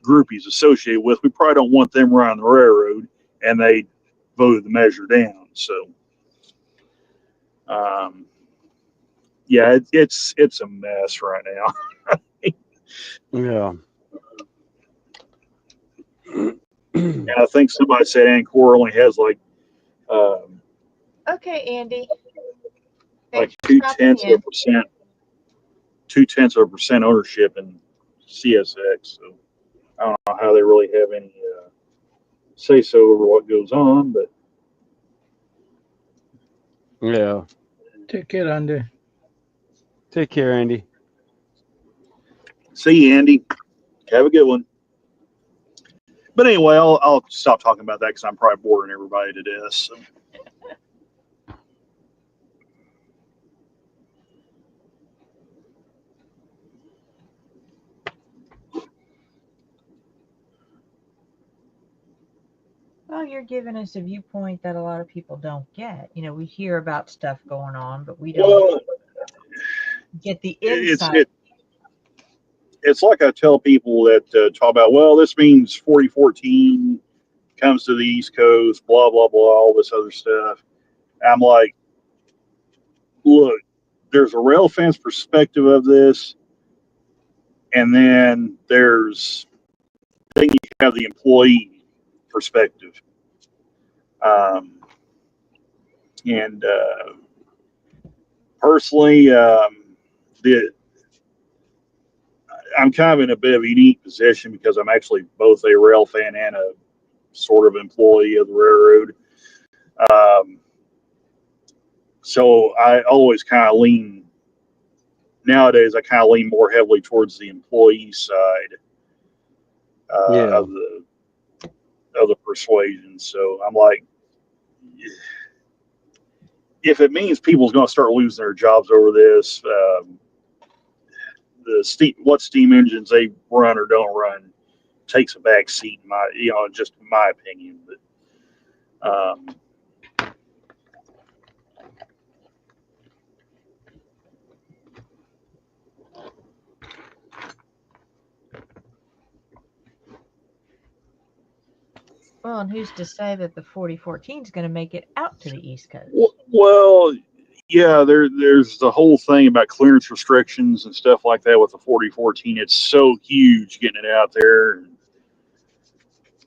F: group he's associated with. We probably don't want them running the railroad, and they voted the measure down. So, yeah, it's a mess right now.
B: Yeah.
F: And I think somebody said Ancor only has like
A: Okay, Andy.
F: like
A: Thanks for stopping
F: 0.2%, 0.2% ownership in CSX. So I don't know how they really have any say so over what goes on, but
B: Yeah.
C: Take care, Andy.
B: Take care, Andy.
F: see you, Andy. Have a good one. But anyway, I'll stop talking about that because I'm probably boring everybody to death. So.
A: Well, you're giving us a viewpoint that a lot of people don't get. You know, we hear about stuff going on, but we don't
F: Well,
A: get the
F: it's
A: insight.
F: it's like I tell people that talk about, well, this means 4014 comes to the East Coast, blah blah blah, all this other stuff. I'm like, look, there's a rail fan's perspective of this, and then then you have the employee perspective. And personally, I'm kind of in a bit of a unique position because I'm actually both a rail fan and a sort of employee of the railroad. So I always kind of nowadays I kind of lean more heavily towards the employee side
B: Yeah.
F: of the persuasion. So I'm like, if it means people's going to start losing their jobs over this, what steam engines they run or don't run takes a back seat in just my opinion. But
A: Well, and who's to say that the 4014 is going to make it out to the East Coast?
F: well, yeah, there's the whole thing about clearance restrictions and stuff like that with the 4014. It's so huge getting it out there.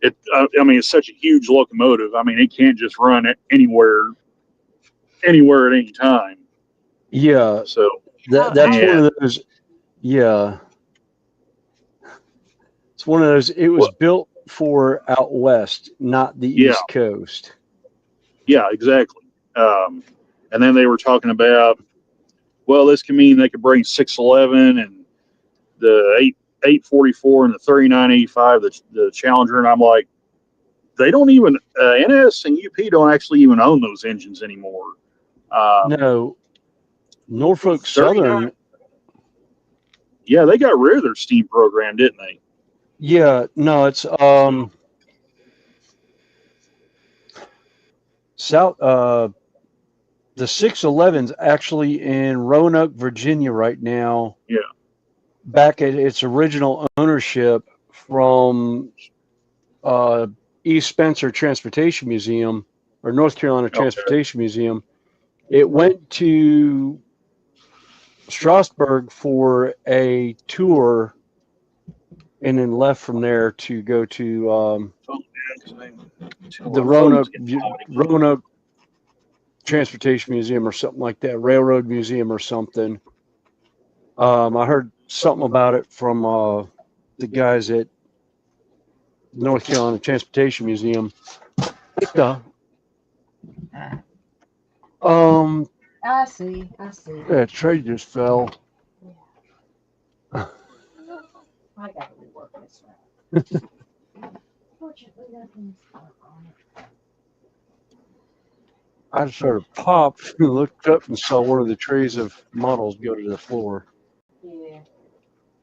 F: I mean, it's such a huge locomotive. I mean, it can't just run anywhere at any time.
B: Yeah.
F: So
B: That's one of those. Yeah. It's one of those. It was built for out west, not the East Coast.
F: Yeah, exactly. And then they were talking about, well, this can mean they could bring 611 and the 844 and the 3985, the Challenger. And I'm like, they don't even, NS and UP don't actually even own those engines anymore.
B: No. Norfolk Southern.
F: Yeah, they got rid of their steam program, didn't they?
B: Yeah, no, it's South the 611's actually in Roanoke, Virginia right now.
F: Yeah.
B: Back at its original ownership from East Spencer Transportation Museum or North Carolina Transportation Museum. It went to Strasbourg for a tour and then left from there to go to the Roanoke Transportation Museum or something like that, Railroad Museum or something. I heard something about it from the guys at North Carolina Transportation Museum.
A: I see.
B: Yeah, trade just fell.
A: I got to rework this one. Fortunately, nothing's on it.
B: I just sort of popped and looked up and saw one of the trays of models go to the floor.
A: Yeah.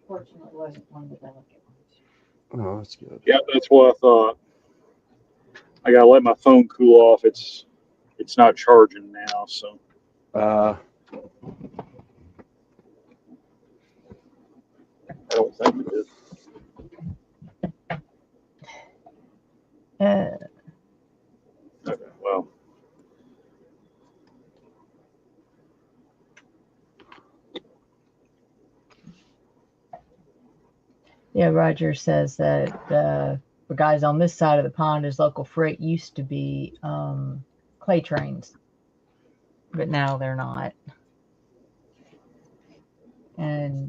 A: Fortunately, it wasn't one of the delicate ones.
B: Oh, that's good.
F: Yeah, that's what I thought. I gotta let my phone cool off. It's not charging now, so. I don't think it is.
A: Yeah, Roger says that the guys on this side of the pond, his local freight used to be clay trains, but now they're not. And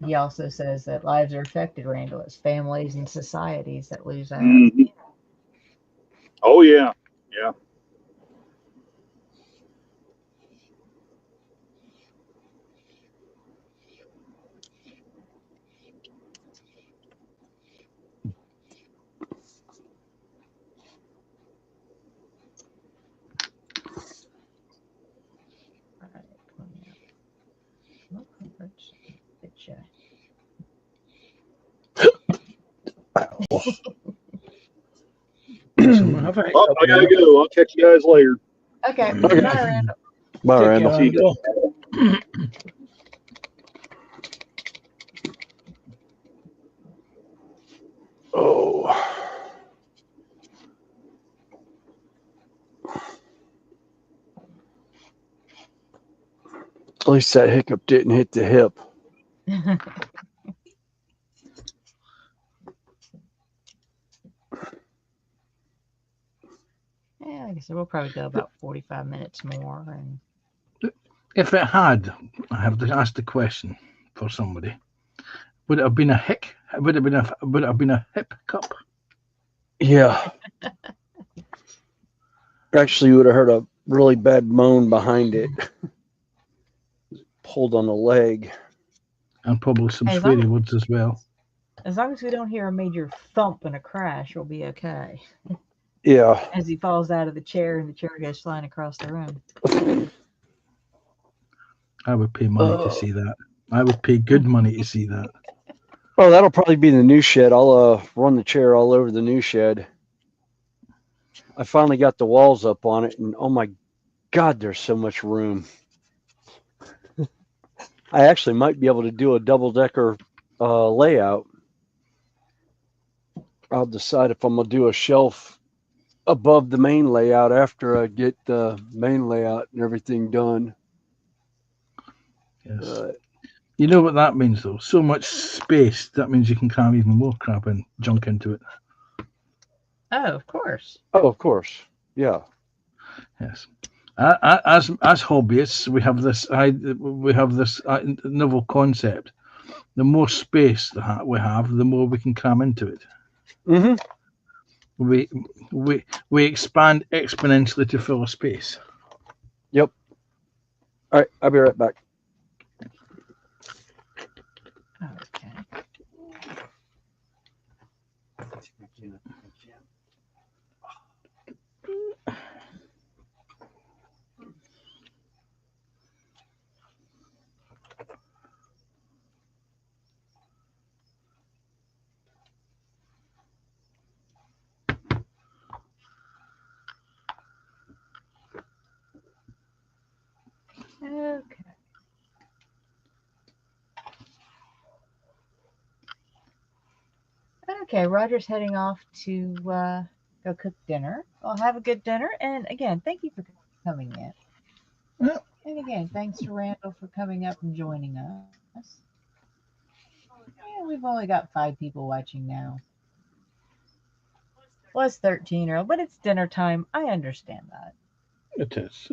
A: he also says that lives are affected, Randall. It's families and societies that lose out.
F: Hmm. Oh yeah, yeah.
A: All right, come on. Oh, that's a bit shy.
C: Someone have a
F: Oh,
C: hiccup
F: I gotta
C: there.
F: go. I'll catch you guys later.
A: Okay,
B: Okay.
A: bye, Randall.
B: Bye,
C: Take
B: Randall.
C: care,
F: See you.
C: Randall.
B: Oh. At least that hiccup didn't hit the hip.
A: Yeah, like I said, we'll probably go about 45 minutes more. And
C: If it had, I have to ask the question for somebody. Would it have been a hic? Would it have been a hip cup?
B: Yeah. Actually, you would have heard a really bad moan behind it. Pulled on the leg.
C: And probably some
A: As
C: sweary
A: long-
C: words as well.
A: as long as we don't hear a major thump and a crash, we'll be okay.
B: Yeah.
A: As he falls out of the chair and the chair goes flying across the room.
C: I would pay money to see that. I would pay good money to see that.
B: Oh, that'll probably be the new shed. I'll run the chair all over the new shed. I finally got the walls up on it, and oh my God, there's so much room. I actually might be able to do a double-decker layout. I'll decide if I'm going to do a shelf above the main layout after I get the main layout and everything done.
C: Yes. You know what that means, though? So much space. That means you can cram even more crap and junk into it.
A: Oh, of course.
B: Oh, of course. Yeah.
C: Yes. As hobbyists, we have this novel concept. The more space that we have, the more we can cram into it.
B: Mm-hmm.
C: We expand exponentially to fill a space.
B: Yep. All right. I'll be right back.
A: Okay. Okay. Okay, Roger's heading off to go cook dinner. Well, have a good dinner. And again, thank you for coming in.
C: Yeah.
A: And again, thanks to Randall for coming up and joining us. Yeah, we've only got 5 people watching now. Was 13 earlier, but it's dinner time. I understand that.
C: It is.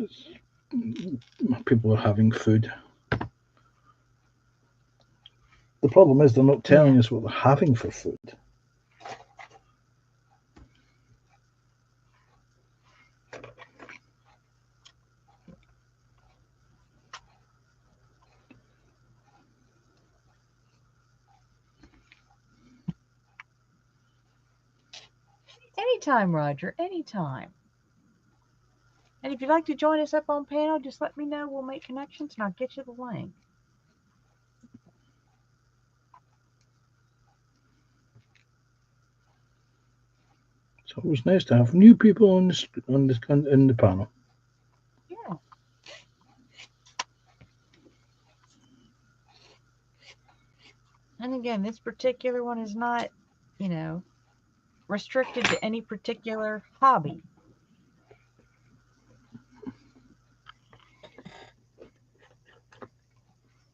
C: People are having food. The problem is they're not telling us what they're having for food.
A: Anytime, Roger. Anytime. And if you'd like to join us up on panel, just let me know. We'll make connections and I'll get you the link.
C: It's always nice to have new people in the panel.
A: Yeah. And again, this particular one is not, restricted to any particular hobby.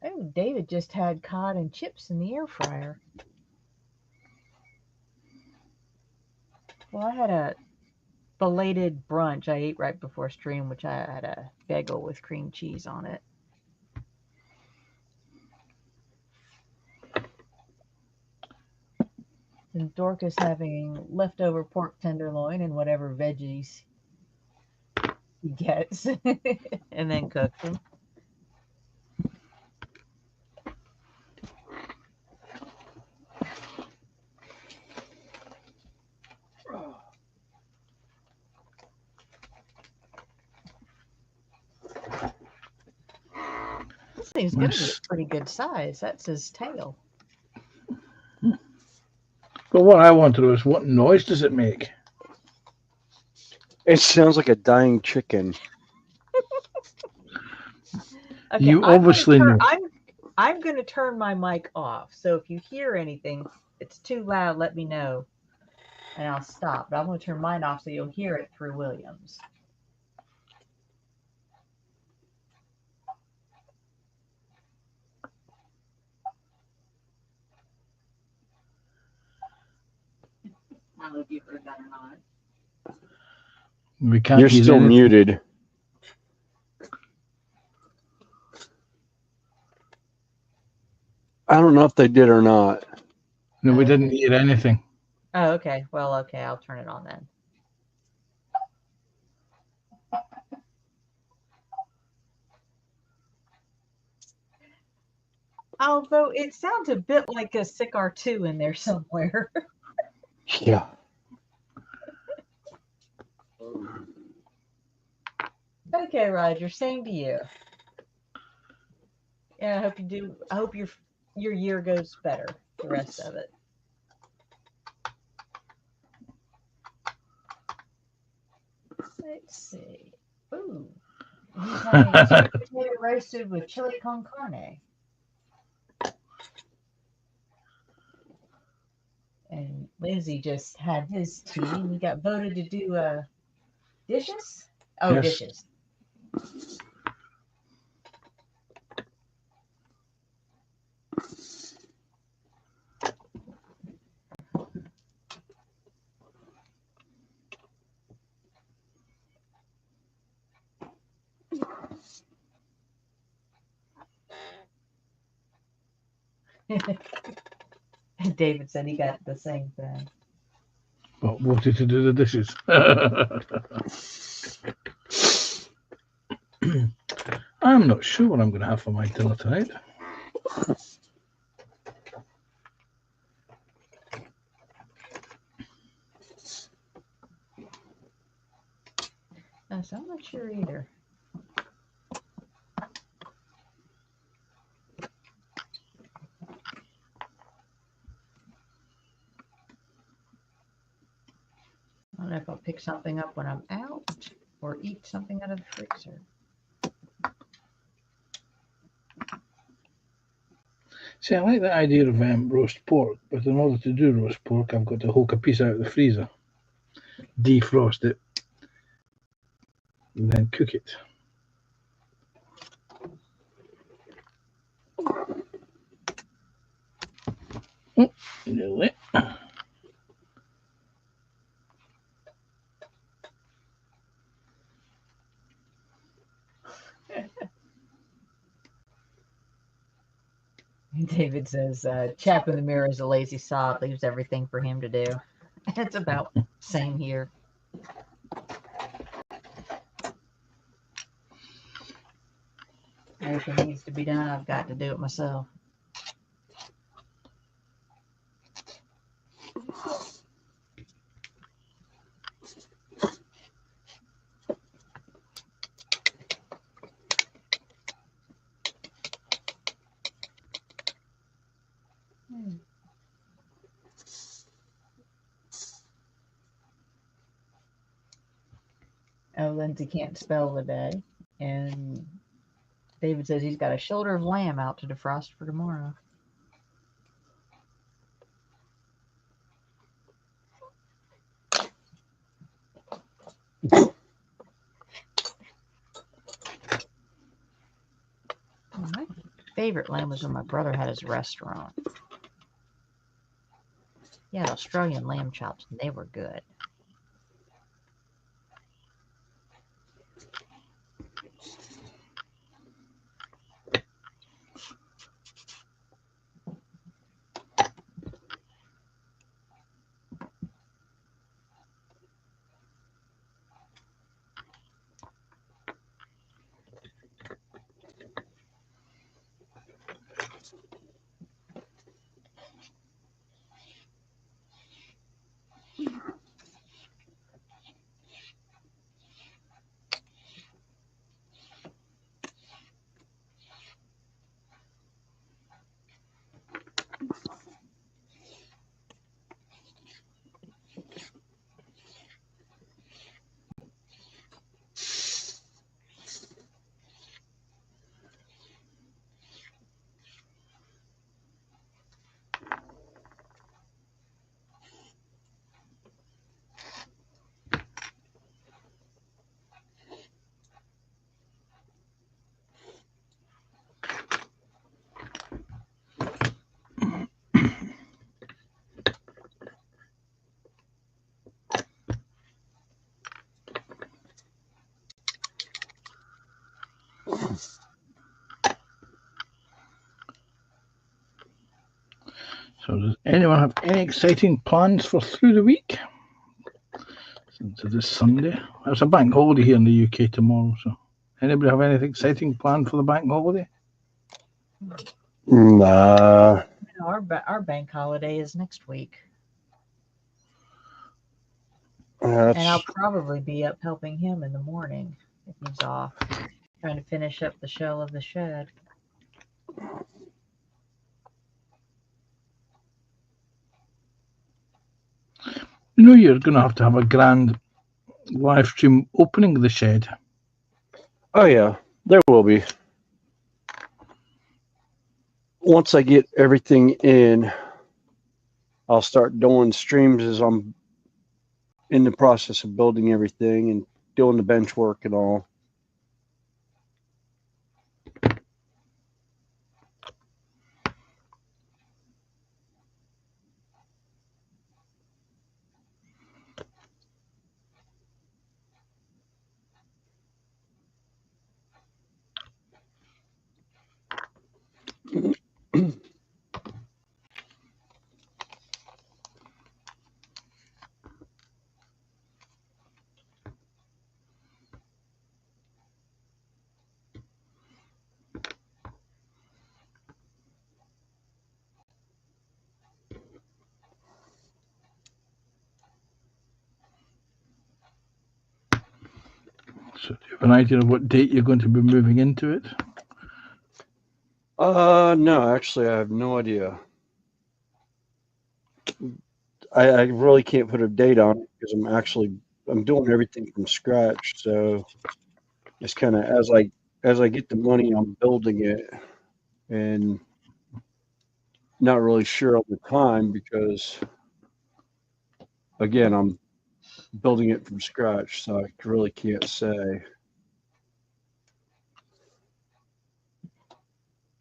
A: Oh, David just had cod and chips in the air fryer. Well, I had a belated brunch I ate right before stream, which I had a bagel with cream cheese on it. And Dorcas having leftover pork tenderloin and whatever veggies he gets, and then cooks them. This thing's gonna be a pretty good size. That's his tail.
C: But what I want to know is, what noise does it make?
B: It sounds like a dying chicken.
A: Okay,
C: You obviously know.
A: I'm going to turn my mic off. So if you hear anything, it's too loud, let me know, and I'll stop. But I'm going to turn mine off so you'll hear it through Williams.
E: I don't know if you heard that or not.
C: We can't
B: You're
C: hear
B: still
C: anything.
B: muted. I don't know if they did or not.
C: No, we didn't hear anything.
A: Oh, okay. Well, okay, I'll turn it on then. Although it sounds a bit like a sick R2 in there somewhere.
B: Yeah.
A: Okay, Roger, same to you. Yeah, I hope you do. I hope your year goes better, the rest of it. Let's see. Ooh. He's having sweet potato roasted with chili con carne. And Lindsay just had his tea, and he got voted to do dishes? Oh,
C: Yes.
A: dishes. And David said he got the same thing.
C: What wanted to do the dishes? I'm not sure what I'm going to have for my dinner tonight.
A: So I'm not sure either. I don't know if I'll pick something up when I'm out or eat something out of the freezer.
C: See, I like the idea of roast pork, but in order to do roast pork, I've got to hook a piece out of the freezer, defrost it, and then cook it. Oh, nearly.
A: David says, chap in the mirror is a lazy sod, leaves everything for him to do. It's about same here. Everything needs to be done, I've got to do it myself. Oh, Lindsay can't spell today. And David says he's got a shoulder of lamb out to defrost for tomorrow. My favorite lamb was when my brother had his restaurant. He had Australian lamb chops, and they were good.
C: So does anyone have any exciting plans for through the week? Since it is Sunday. There's a bank holiday here in the UK tomorrow, so anybody have anything exciting planned for the bank holiday?
B: Nah.
A: Our bank holiday is next week,
B: That's,
A: and I'll probably be up helping him in the morning if he's off, trying to finish up the shell of the shed.
C: You know you're going to have a grand live stream opening the shed.
B: oh yeah, there will be. Once I get everything in, I'll start doing streams as I'm in the process of building everything and doing the bench work and all.
C: So do you have an idea of what date you're going to be moving into it?
B: No, actually, I have no idea. I really can't put a date on it because I'm doing everything from scratch. So it's kind of as I get the money, I'm building it, and not really sure of the time because again, I'm building it from scratch, so I really can't say.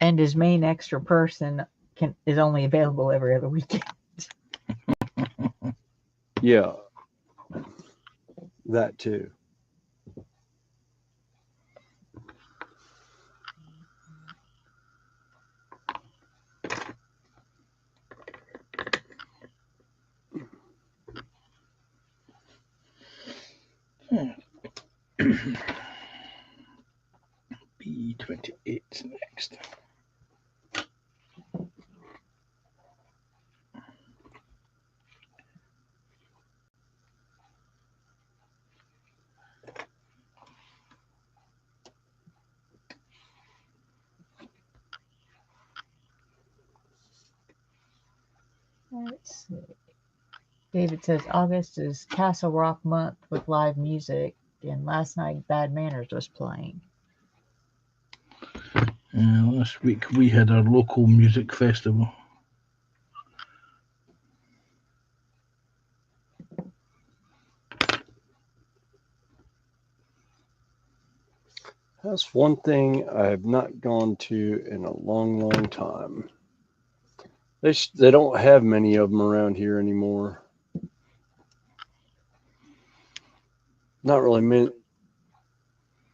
A: And his main extra person is only available every other weekend.
B: Yeah, that too.
C: B28 next.
A: Let's see. David says August is Castle Rock month with live music, and last night Bad Manners was playing.
C: Last week we had our local music festival.
B: That's one thing I have not gone to in a long, long time. They don't have many of them around here anymore. Not really many.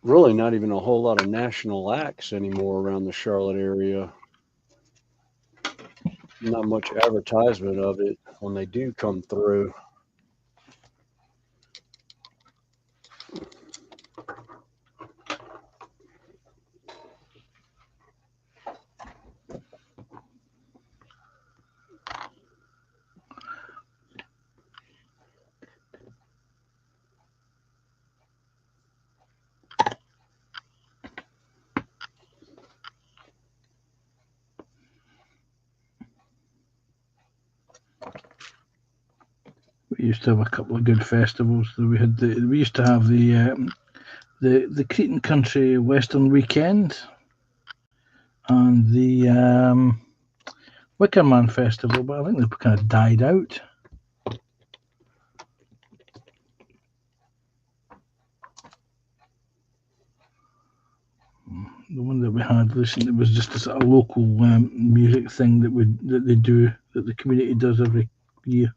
B: Really, not even a whole lot of national acts anymore around the Charlotte area. Not much advertisement of it when they do come through.
C: We used to have a couple of good festivals. We used to have the Cretan Country Western Weekend and the Wickerman Festival, but I think they've kind of died out. The one that we had recently was just a sort of local music thing that the community does every year.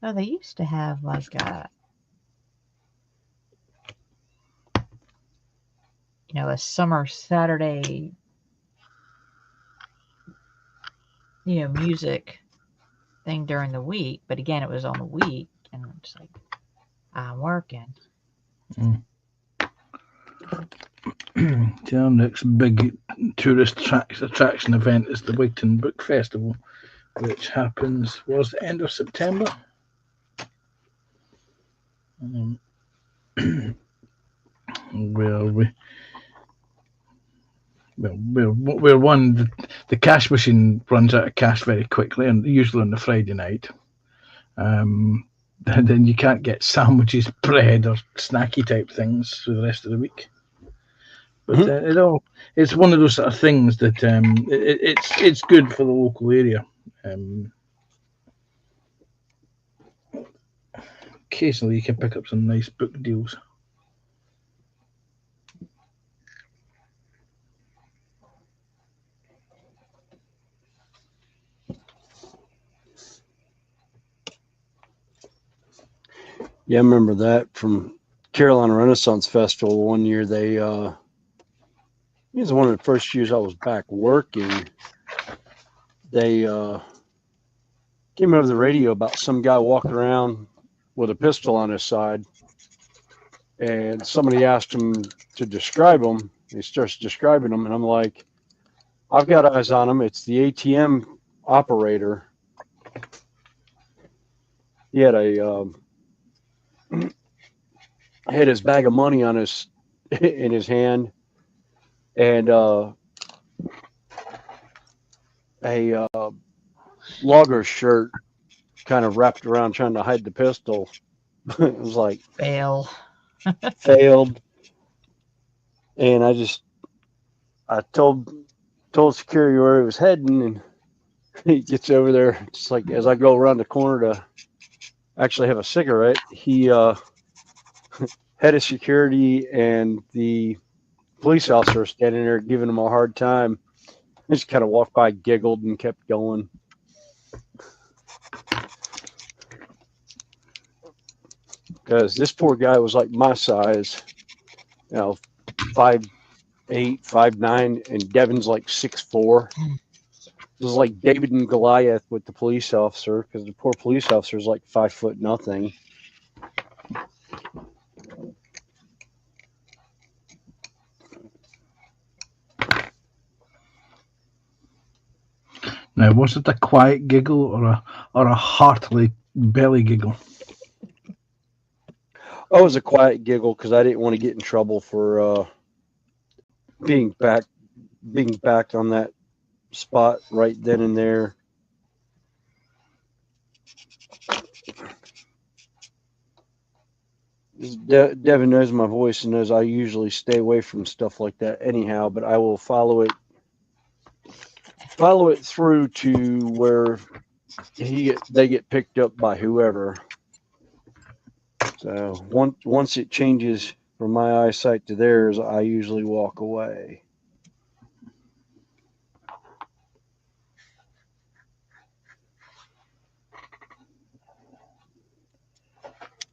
A: No, they used to have like a a summer Saturday, music thing during the week. But again, it was on the week, and I'm just like, I'm working.
C: Our next big tourist attraction event is the Wigton Book Festival, which was the end of September. We're one. The cash machine runs out of cash very quickly, and usually on the Friday night. And then you can't get sandwiches, bread, or snacky type things for the rest of the week. But it's one of those sort of things that it's good for the local area. Occasionally, you can pick up some nice book deals.
B: Yeah, I remember that from Carolina Renaissance Festival one year. It was one of the first years I was back working. They came over the radio about some guy walking around with a pistol on his side, and somebody asked him to describe him. He starts describing him, and I'm like, I've got eyes on him. It's the ATM operator. He had had his bag of money in his hand, and a logger shirt kind of wrapped around trying to hide the pistol. It was like failed. And I told security where he was heading, and he gets over there. Just like as I go around the corner to actually have a cigarette, he head of security and the police officer standing there giving him a hard time. I just kind of walked by, giggled, and kept going. Because this poor guy was like my size, 5'8", 5'9", and Devin's like 6'4". It was like David and Goliath with the police officer, because the poor police officer is like 5 foot nothing.
C: Now, was it a quiet giggle or a heartily belly giggle?
B: Oh, it was a quiet giggle because I didn't want to get in trouble for being back on that spot right then and there. Devin knows my voice and knows I usually stay away from stuff like that anyhow, but I will follow it through to where they get picked up by whoever. So once it changes from my eyesight to theirs, I usually walk away.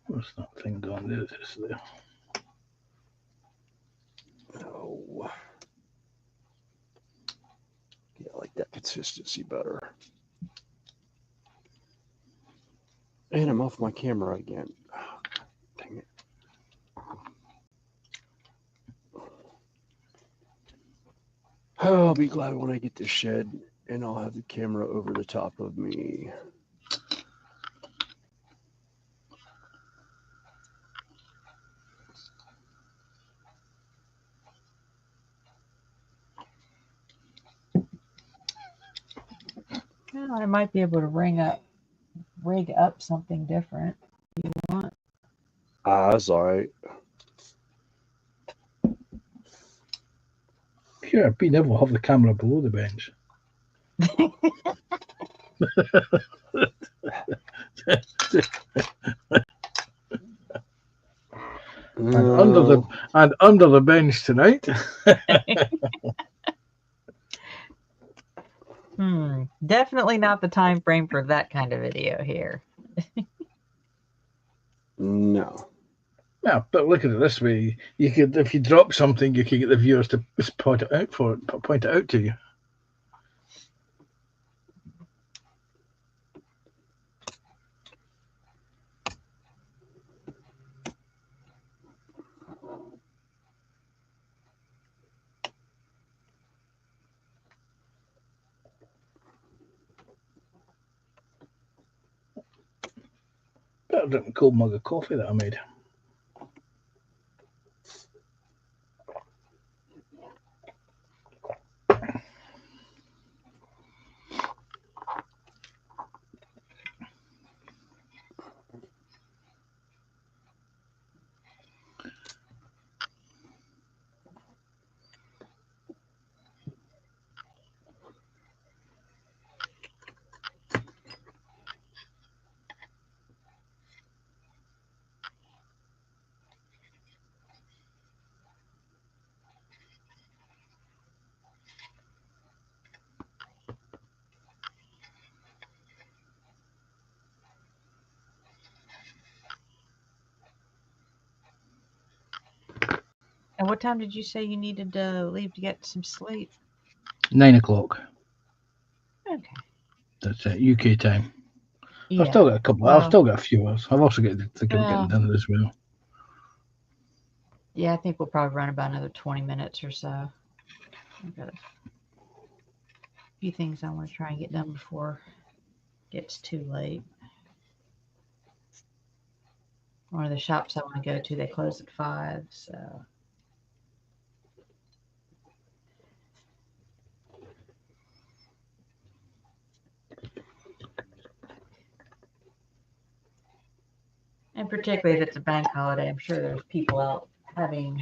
C: What's that thing gone? There it is there.
B: Oh. Yeah, I like that consistency better. And I'm off my camera again. Oh, dang it. Oh, I'll be glad when I get to shed and I'll have the camera over the top of me.
A: Well, I might be able to rig up something different if you want.
B: That's all right.
C: Here, Pete will have the camera below the bench. and under the bench tonight.
A: Definitely not the time frame for that kind of video here.
B: No.
C: Yeah, but look at it this way: you could, if you drop something, you could get the viewers to point it out to you. Better drink a cold mug of coffee that I made.
A: And what time did you say you needed to leave to get some sleep?
C: 9 o'clock.
A: Okay.
C: That's it, UK time.
A: Yeah.
C: I've still got a couple.
A: Well,
C: I've still got a few hours. I've also got to think of getting dinner as well.
A: Yeah, I think we'll probably run about another 20 minutes or so. I've got a few things I want to try and get done before it gets too late. One of the shops I want to go to, they close at 5, so. And particularly if it's a bank holiday, I'm sure there's people out having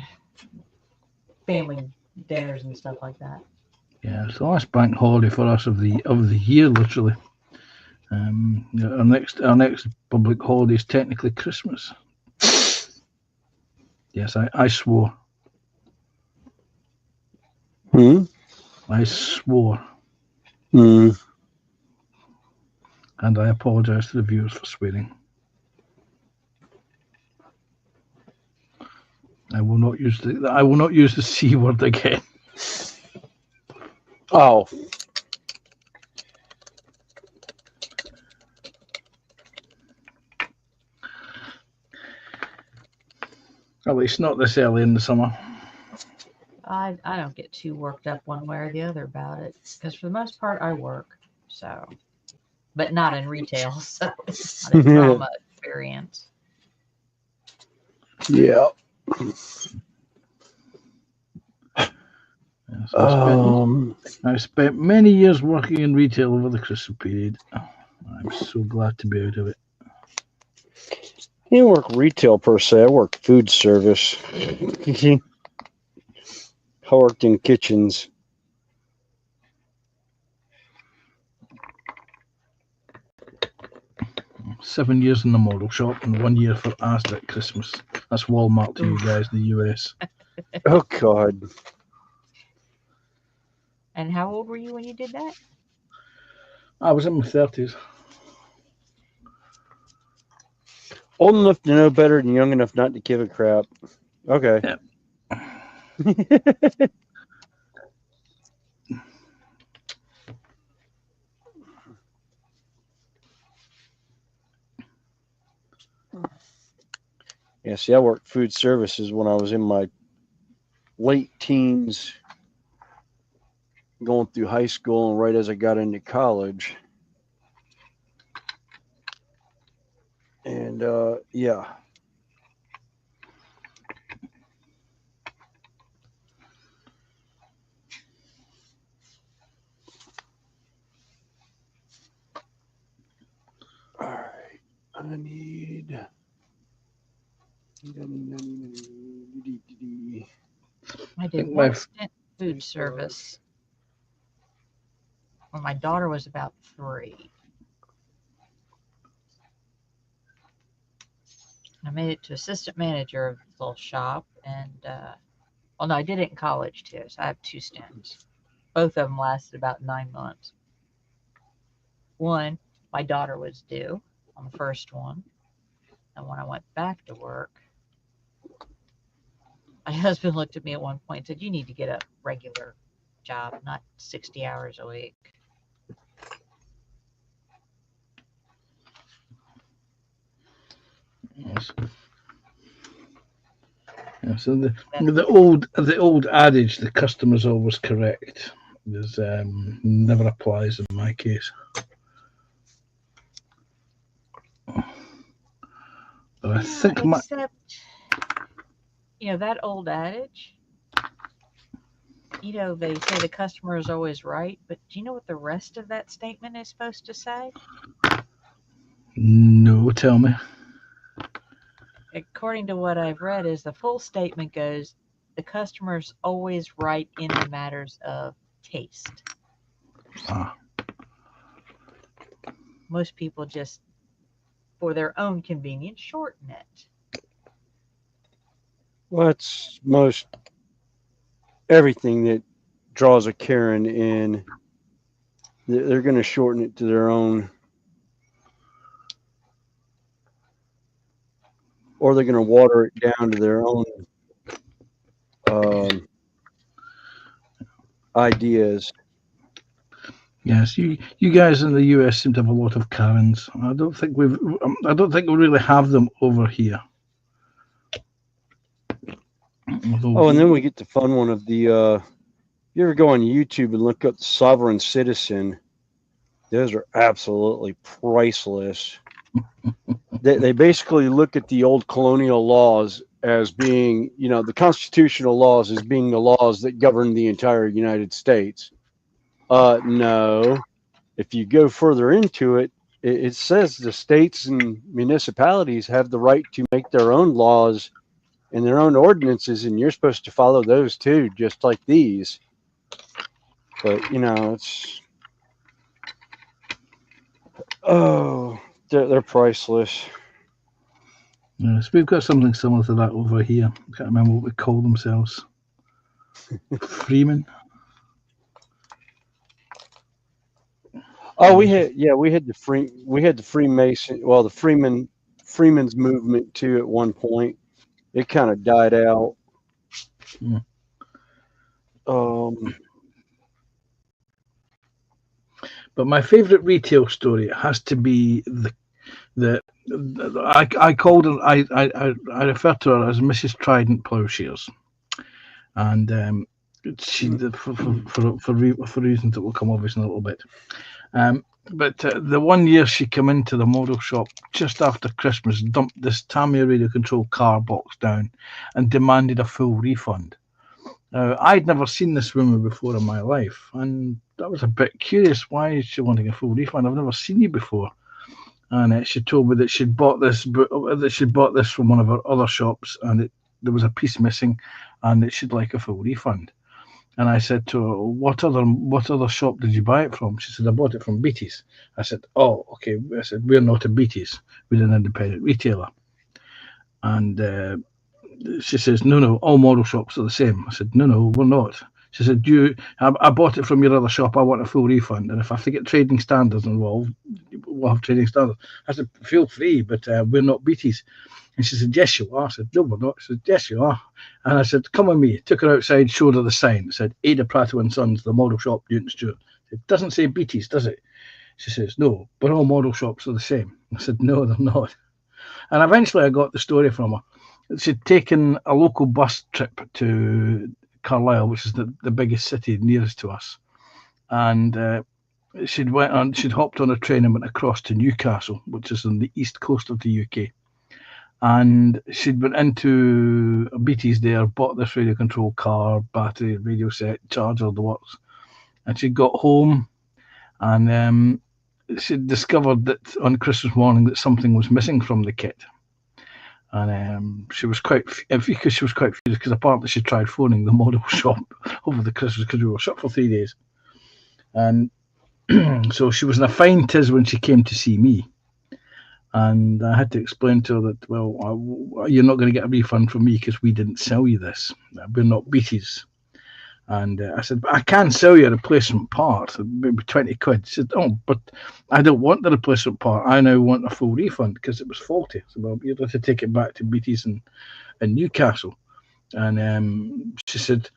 A: family dinners and stuff like that.
C: Yeah, it's the last bank holiday for us of the year, literally. Our next public holiday is technically Christmas. Yes, I swore. I swore. And I apologise to the viewers for swearing. I will not use the C word again.
B: Oh.
C: At least not this early in the summer.
A: I don't get too worked up one way or the other about it, because for the most part I work, so, but not in retail, so it's not a trauma experience.
B: Yeah.
C: Yes, I spent many years working in retail over the Christmas period. I'm so glad to be out of it.
B: I didn't work retail per se. I worked food service. I worked in kitchens.
C: Seven years in the model shop and 1 year for Asda at Christmas. That's Walmart to you guys in the US.
B: Oh, God.
A: And how old were you when you did that?
C: I was in my 30s.
B: Old enough to know better and young enough not to give a crap. Okay.
C: Yeah.
B: Yeah, see, I worked food services when I was in my late teens, going through high school and right as I got into college. And, yeah. All right. I need...
A: I did
C: think
A: one stint food service when my daughter was about 3. I made it to assistant manager of the little shop, and well, no, I did it in college too. So I have 2 stints. Both of them lasted about 9 months. One, my daughter was due on the first one, and when I went back to work, My husband looked at me at one point and said, "You need to get a regular job, not 60 hours a week."
C: Yes. Yeah, so the old adage, the customer's always correct, is never applies in my case. But I think
A: except, that old adage, they say the customer is always right, but do you know what the rest of that statement is supposed to say?
C: No, tell me.
A: According to what I've read, is the full statement goes, the customer's always right in the matters of taste.
C: Ah.
A: Most people just, for their own convenience, shorten it.
B: Well, it's most everything that draws a Karen in. They're going to shorten it to their own, or they're going to water it down to their own ideas.
C: Yes, you guys in the US seem to have a lot of Karens. I don't think we really have them over here.
B: Oh, and then we get the fun one of the. You ever go on YouTube and look up sovereign citizen? Those are absolutely priceless. They basically look at the old colonial laws as being, the constitutional laws as being the laws that govern the entire United States. No. If you go further into it, it says the states and municipalities have the right to make their own laws and their own ordinances, and you're supposed to follow those too, just like these. But, they're priceless.
C: Yes, we've got something similar to that over here. I can't remember what we call themselves. Freeman.
B: Oh, we had the Freemason. Well, the Freeman's movement too. At one point, it kind of died out.
C: Hmm. But my favourite retail story has to be I called her. I refer to her as Mrs. Trident Plowshares, and she for reasons that will come obvious in a little bit. But the one year she came into the model shop just after Christmas, dumped this Tamiya radio control car box down, and demanded a full refund. Now, I'd never seen this woman before in my life, and I was a bit curious. Why is she wanting a full refund? I've never seen you before. And she told me that she'd bought this from one of her other shops, and there was a piece missing, and that she'd like a full refund. And I said to her, what other shop did you buy it from? She said, I bought it from Beatty's. I said, oh, okay. I said, we're not a Beatty's. We're an independent retailer. And she says, no, all model shops are the same. I said, no, we're not. She said, I bought it from your other shop. I want a full refund. And if I have to get trading standards involved, we'll have trading standards. I said, feel free, but we're not Beatty's. And she said, yes, you are. I said, no, we're not. She said, yes, you are. And I said, come with me. Took her outside, showed her the sign. It said, Ada Prato and Sons, the model shop, Newton Stewart. It doesn't say Beatty's, does it? She says, no, but all model shops are the same. I said, no, they're not. And eventually I got the story from her. She'd taken a local bus trip to Carlisle, which is the biggest city nearest to us. And she'd hopped on a train and went across to Newcastle, which is on the east coast of the UK. And she'd been into a Beatty's there, bought this radio control car, battery, radio set, charger, the works. And she got home, and she discovered that on Christmas morning that something was missing from the kit. And she was quite furious because apparently she tried phoning the model shop over the Christmas because we were shut for 3 days. And so she was in a fine tiz when she came to see me. And I had to explain to her that, well, you're not going to get a refund from me because we didn't sell you this. We're not Beatty's. And I said, but I can sell you a replacement part, maybe 20 quid. She said, oh, but I don't want the replacement part. I now want a full refund because it was faulty. So, well, you'd have to take it back to Beatty's in Newcastle. And she said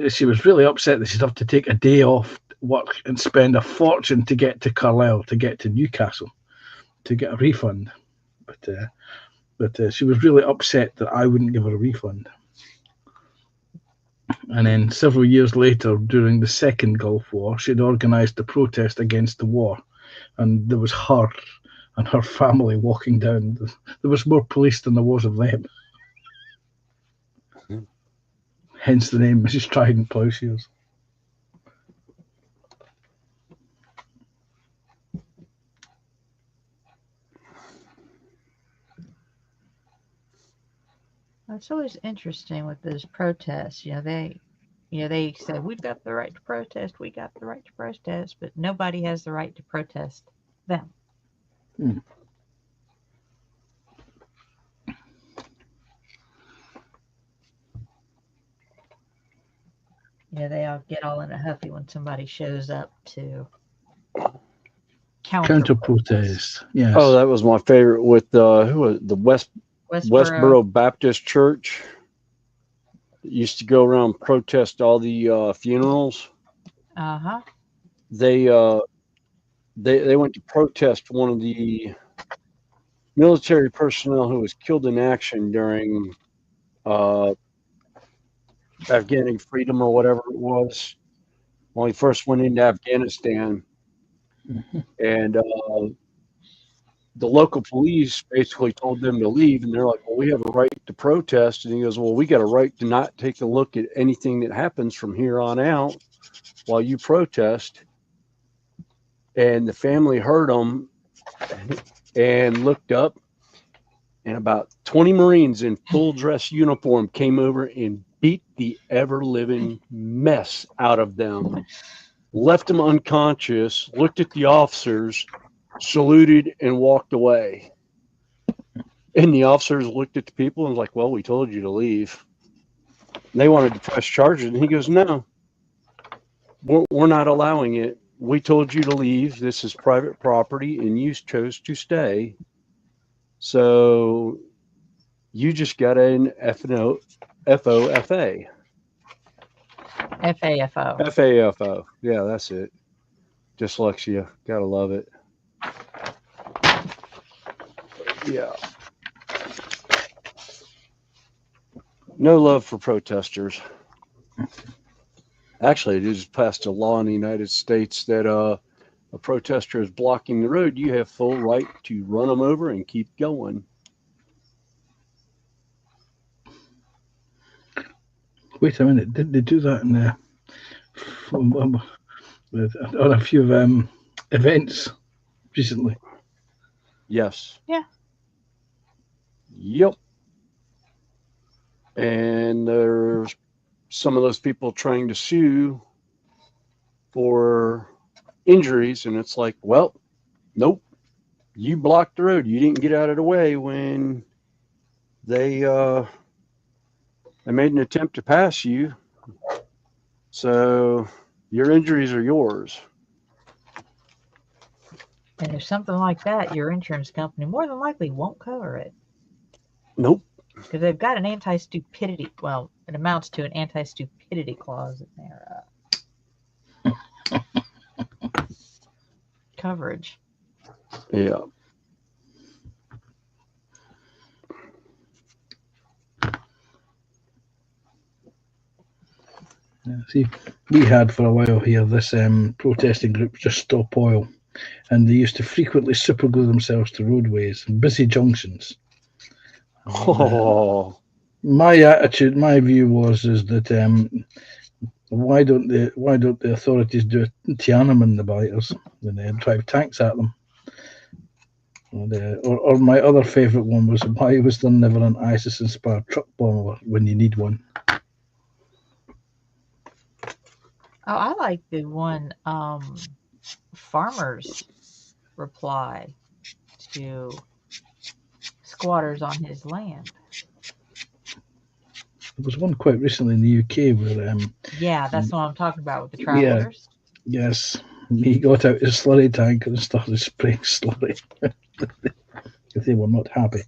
C: she was really upset that she'd have to take a day off work and spend a fortune to get to Carlisle, to get to Newcastle, to get a refund. But she was really upset that I wouldn't give her a refund. And then several years later, during the Second Gulf War, she'd organised a protest against the war. And there was her and her family walking down. There was more police than there was of them. Hence the name Mrs. Trident Plowshares.
A: It's always interesting with those protests. They say we've got the right to protest, we got the right to protest, but nobody has the right to protest them.
C: Hmm.
A: They all get all in a huffy when somebody shows up to
C: Counter protest. Yes.
B: Oh, that was my favorite with who was the Westboro Baptist Church. That used to go around protest all the funerals.
A: Uh-huh.
B: They went to protest one of the military personnel who was killed in action during Afghani freedom or whatever it was when he first went into Afghanistan.
C: Mm-hmm.
B: And the local police basically told them to leave, and they're like, well, we have a right to protest. And he goes, well, we got a right to not take a look at anything that happens from here on out while you protest. And the family heard them and looked up, and about 20 Marines in full dress uniform came over and beat the ever-living mess out of them, left them unconscious, looked at the officers, saluted, and walked away. And the officers looked at the people and was like, well, we told you to leave. And they wanted to press charges, and he goes, no, we're not allowing it. We told you to leave. This is private property, and you chose to stay. So you just got an FOFA.
A: FAFO.
B: FAFO. Yeah, that's it. Dyslexia. Gotta love it. Yeah. No love for protesters. Actually, it is passed a law in the United States that a protester is blocking the road. You have full right to run them over and keep going.
C: Wait a minute, didn't they do that in on a few events recently?
B: Yes.
A: Yeah.
B: Yep. And there's some of those people trying to sue for injuries, and it's like, well, nope. You blocked the road. You didn't get out of the way when they made an attempt to pass you. So your injuries are yours.
A: And if something like that, your insurance company more than likely won't cover it.
B: Nope.
A: Because they've got an anti-stupidity, well, it amounts to an anti-stupidity clause in their coverage.
B: Yeah.
C: Yeah, see, we had for a while here this protesting group, Just Stop Oil, and they used to frequently superglue themselves to roadways and busy junctions.
B: Oh.
C: My attitude, my view is that why don't the authorities do a Tiananmen the biters and then drive tanks at them? And, or my other favourite one was, why was there never an ISIS-inspired truck bomber when you need one?
A: Oh, I like the one farmer's reply to squatters on his land.
C: There was one quite recently in the UK where
A: yeah, that's what I'm talking about with the travelers.
C: Yeah, yes, he got out his slurry tank and started spraying slurry if they were not happy.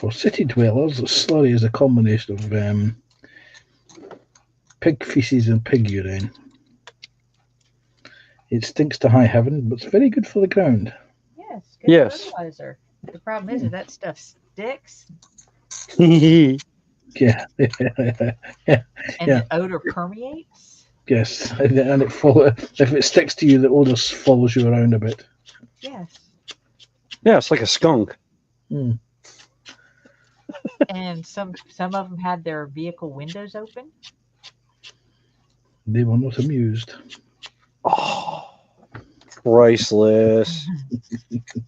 C: for city dwellers, slurry is a combination of pig feces and pig urine. It stinks to high heaven, but it's very good for the ground.
A: Yes. Good
B: Yes.
A: fertilizer. The problem is that stuff sticks
C: Yeah.
A: and
C: Yeah.
A: the odor permeates.
C: Yes, and if it sticks to you, the odor follows you around a bit.
A: Yes.
B: Yeah, it's like a skunk.
C: Mm.
A: And some of them had their vehicle windows open.
C: They were not amused.
B: Oh, priceless. Because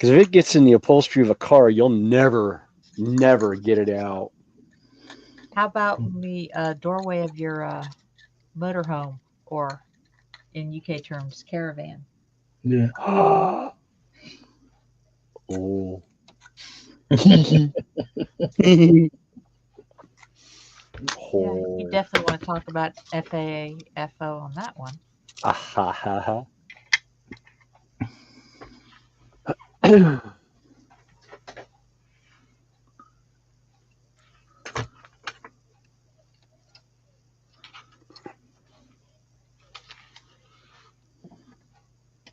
B: if it gets in the upholstery of a car, you'll never get it out.
A: How about in the doorway of your motorhome, or in UK terms, caravan?
C: Yeah.
B: Oh.
A: Yeah, you definitely want to talk about FAFO on that one.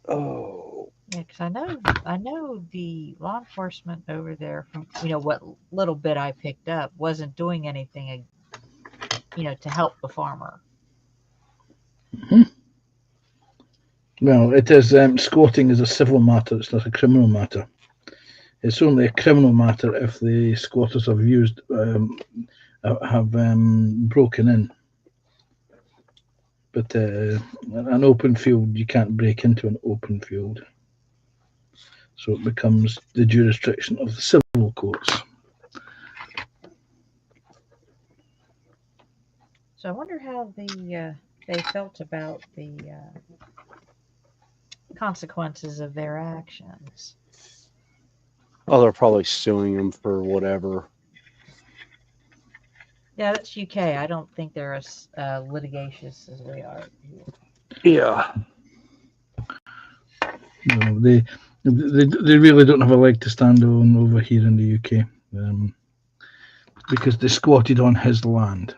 B: Oh.
A: Yeah, because I know the law enforcement over there, from what little bit I picked up, wasn't doing anything, to help the farmer.
C: Well, it is. Squatting is a civil matter. It's not a criminal matter. It's only a criminal matter if the squatters have broken in. But an open field, you can't break into an open field. So it becomes the jurisdiction of the civil courts.
A: So I wonder how they felt about the consequences of their actions.
B: Oh, they're probably suing him for whatever.
A: Yeah, that's UK. I don't think they're as litigious as we are here.
B: Yeah.
C: No, they really don't have a leg to stand on over here in the UK, because they squatted on his land,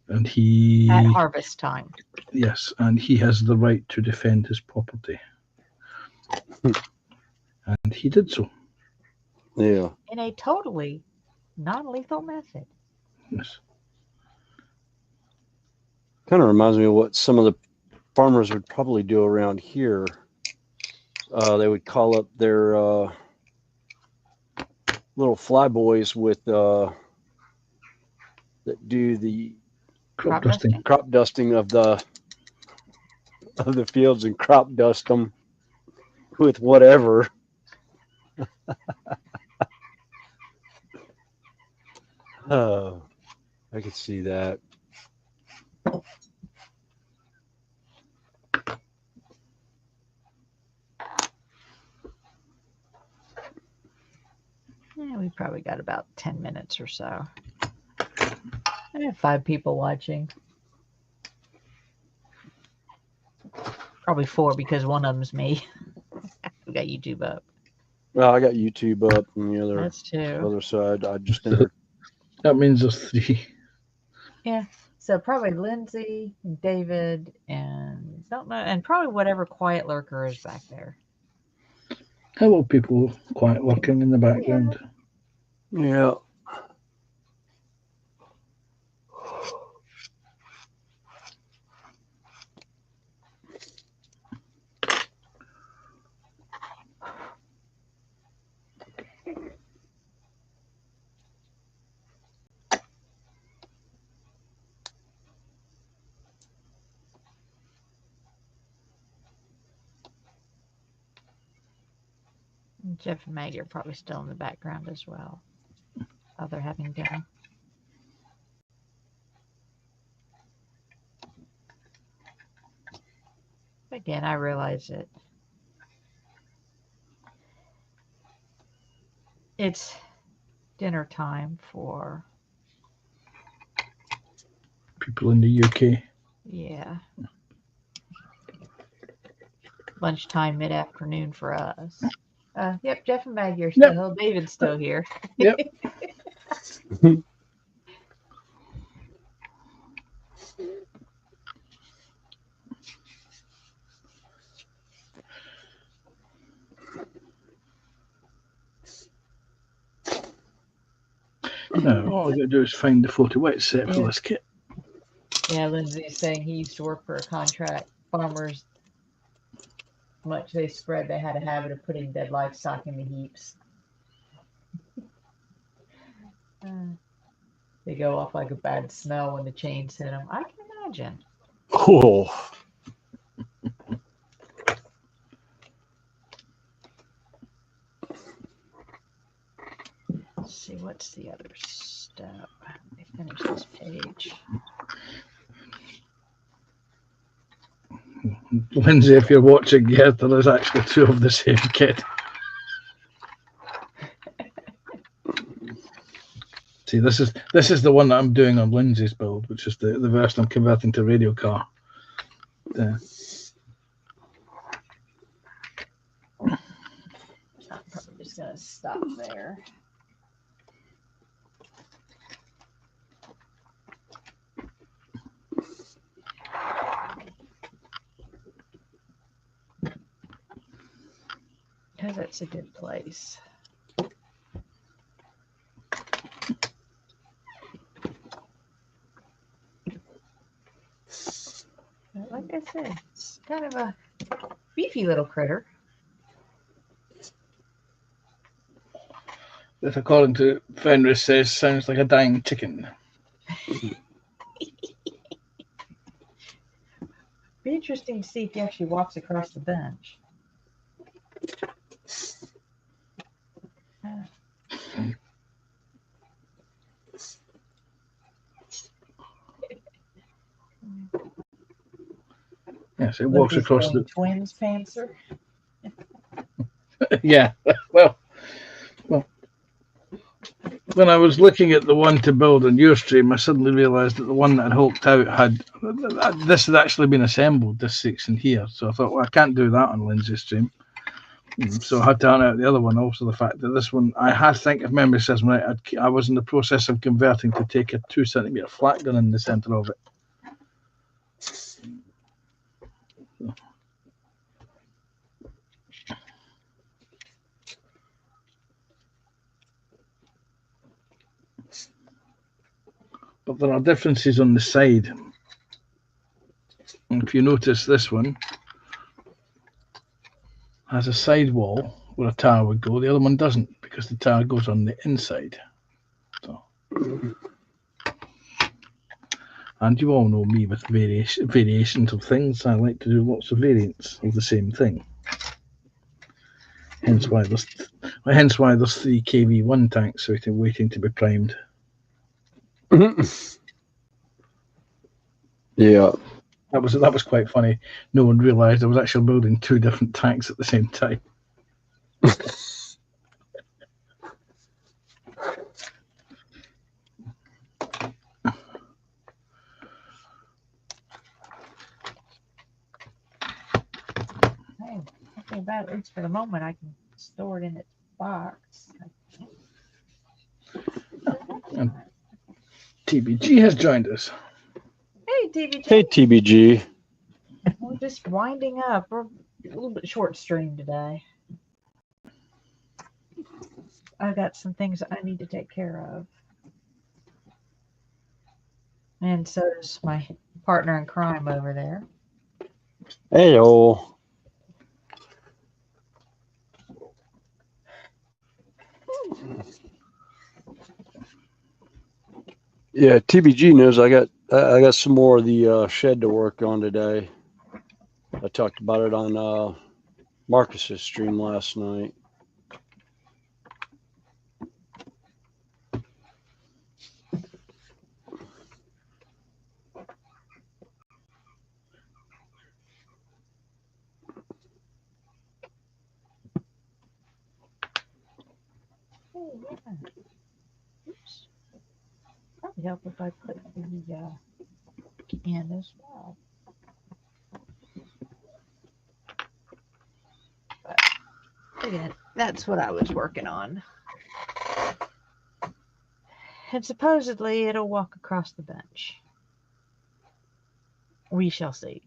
C: and
A: At harvest time.
C: Yes, and he has the right to defend his property, and he did so.
B: Yeah.
A: In a totally non-lethal method.
C: Yes.
B: Kind of reminds me of what some of the farmers would probably do around here. They would call up their little flyboys with that do the
C: Crop dusting.
B: crop dusting of the fields and crop dust them with whatever. Oh, I could see that.
A: Yeah, we probably got about 10 minutes or so. I have 5 people watching. Probably 4 because one of them's me. We got YouTube up.
B: Well, I got YouTube up on the
A: That's 2.
B: other side. I just entered.
C: That means there's 3.
A: Yeah. So probably Lindsay and David and don't know, and probably whatever quiet lurker is back there.
C: Hello, people quiet working in the background.
B: Yeah.
A: Jeff and Maggie are probably still in the background as well, while they're having dinner. Again, I realize it. It's dinner time for
C: People in the UK.
A: Yeah. Lunchtime, mid-afternoon for us. Yep, Jeff and Maggie are
C: Yep.
A: still. David's still here.
C: Yep. Now, all I got to do is find the photo wet set for
A: Yeah.
C: this kit.
A: Yeah, Lindsay's saying he used to work for a contract. Farmers, much they spread, they had a habit of putting dead livestock in the heaps. They go off like a bad smell when the chains hit them. I can imagine.
B: Cool.
A: Let's see, what's the other step? Let me finish this page.
C: Lindsay, if you're watching, yes, there is actually two of the same kit. See, this is the one that I'm doing on Lindsay's build, which is the version I'm converting to radio car.
A: I'm probably just gonna stop there. Because that's a good place. Like I said, it's kind of a beefy little critter.
C: That, according to Fenris, says sounds like a dying chicken.
A: Be interesting to see if he actually walks across the bench.
C: Yes, it walks
A: Lindsay's
C: across
A: going
C: the.
A: twins, Pantser.
C: Yeah, well, when I was looking at the one to build on your stream, I suddenly realised that the one that had hulked out had this had actually been assembled, this section here. So I thought, well, I can't do that on Lindsay's stream. So I had to iron out the other one. Also, the fact that this one, I think, if memory serves me right, I was in the process of converting to take a 2 centimetre flat gun in the centre of it. But there are differences on the side. And if you notice, this one has a side wall where a tire would go. The other one doesn't, because the tire goes on the inside. So, and you all know me with variations of things. I like to do lots of variants of the same thing. Hence why there's 3 KV1 tanks waiting to be primed.
B: Yeah.
C: That was quite funny. No one realised I was actually building 2 different tanks at the same time.
A: Hey, nothing about it. At least for the moment, I can store it in its box.
C: And TBG has joined us.
A: Hey, TVG.
B: Hey, TBG.
A: We're just winding up. We're a little bit short stream today. I got some things I need to take care of. And so does my partner in crime over there.
B: Heyo. Yeah, TBG knows I got some more of the shed to work on today. I talked about it on Marcus's stream last night.
A: Oh, yeah. Oops. Probably help if I put the in as well. But again, That's what I was working on. And supposedly it'll walk across the bench. We shall see.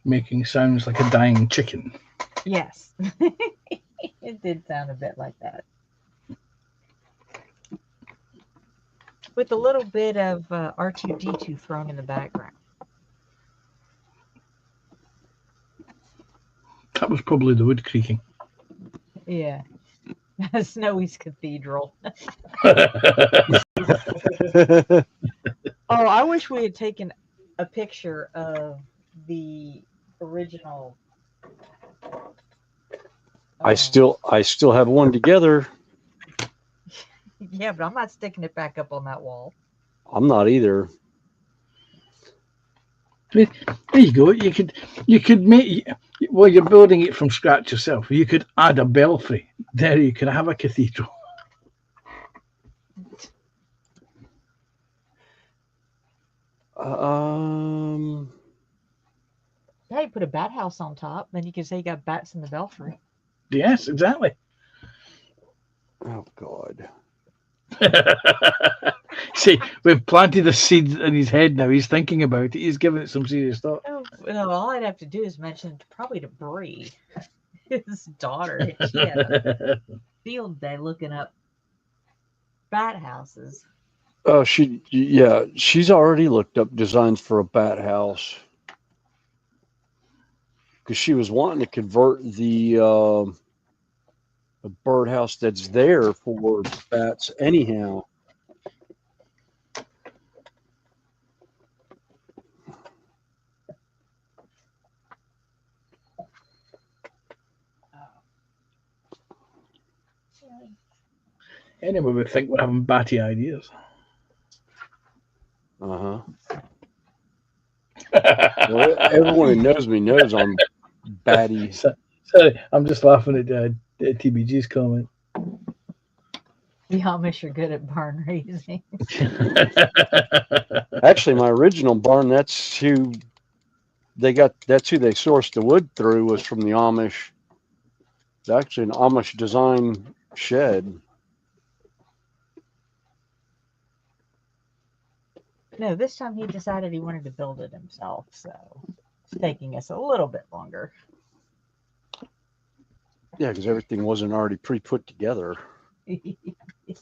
C: Making sounds like a dying chicken.
A: Yes. It did sound a bit like that. With a little bit of R2-D2 thrown in the background.
C: That was probably the wood creaking.
A: Yeah. Snowy's Cathedral. Oh, I wish we had taken a picture of the original.
B: I still have one together.
A: Yeah, but I'm not sticking it back up on that wall.
B: I'm not either.
C: There you go. You could make, well, you're building it from scratch yourself. You could add a belfry. There you can have a cathedral.
A: Yeah, you put a bat house on top, then you can say you got bats in the belfry.
C: Yes, exactly.
B: Oh God.
C: See, we've planted the seed in his head now. He's thinking about it. He's giving it some serious thought.
A: Oh, no, all I'd have to do is mention probably to Bree, his daughter. She had a field day looking up bat houses.
B: Oh, she's already looked up designs for a bat house because she was wanting to convert the birdhouse that's there for bats anyhow.
C: Anyone would think we're having batty ideas.
B: Well, everyone who knows me knows I'm batty.
C: Sorry, I'm just laughing at TBG's comment.
A: The Amish are good at barn raising.
B: Actually, my original barn, that's who they sourced the wood through, was from the Amish. It's actually an Amish design shed.
A: No, this time he decided he wanted to build it himself, so it's taking us a little bit longer.
B: Yeah, because everything wasn't already pre-put together.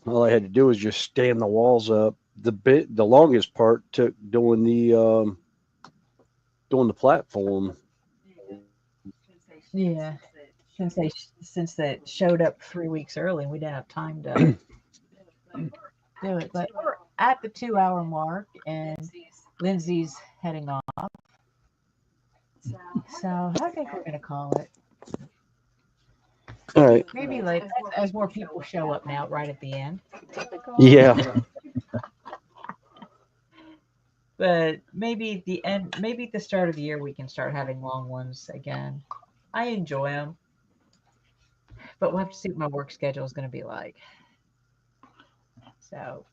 B: All I had to do was just stand the walls up. The longest part took doing the platform.
A: Yeah, since they showed up 3 weeks early, we didn't have time to do it. But we're at the 2-hour mark, and Lindsay's heading off. So I think we're going to call it.
B: All right.
A: Maybe like as more people show up now, right at the end.
B: Yeah.
A: But maybe at the end, maybe at the start of the year, we can start having long ones again. I enjoy them, but we'll have to see what my work schedule is going to be like. So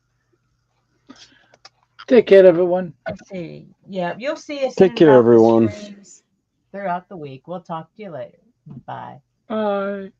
C: Take care, everyone.
A: let's see. Yeah, you'll see us.
B: Take care, everyone.
A: Throughout the week. We'll talk to you later. Bye.
C: Bye.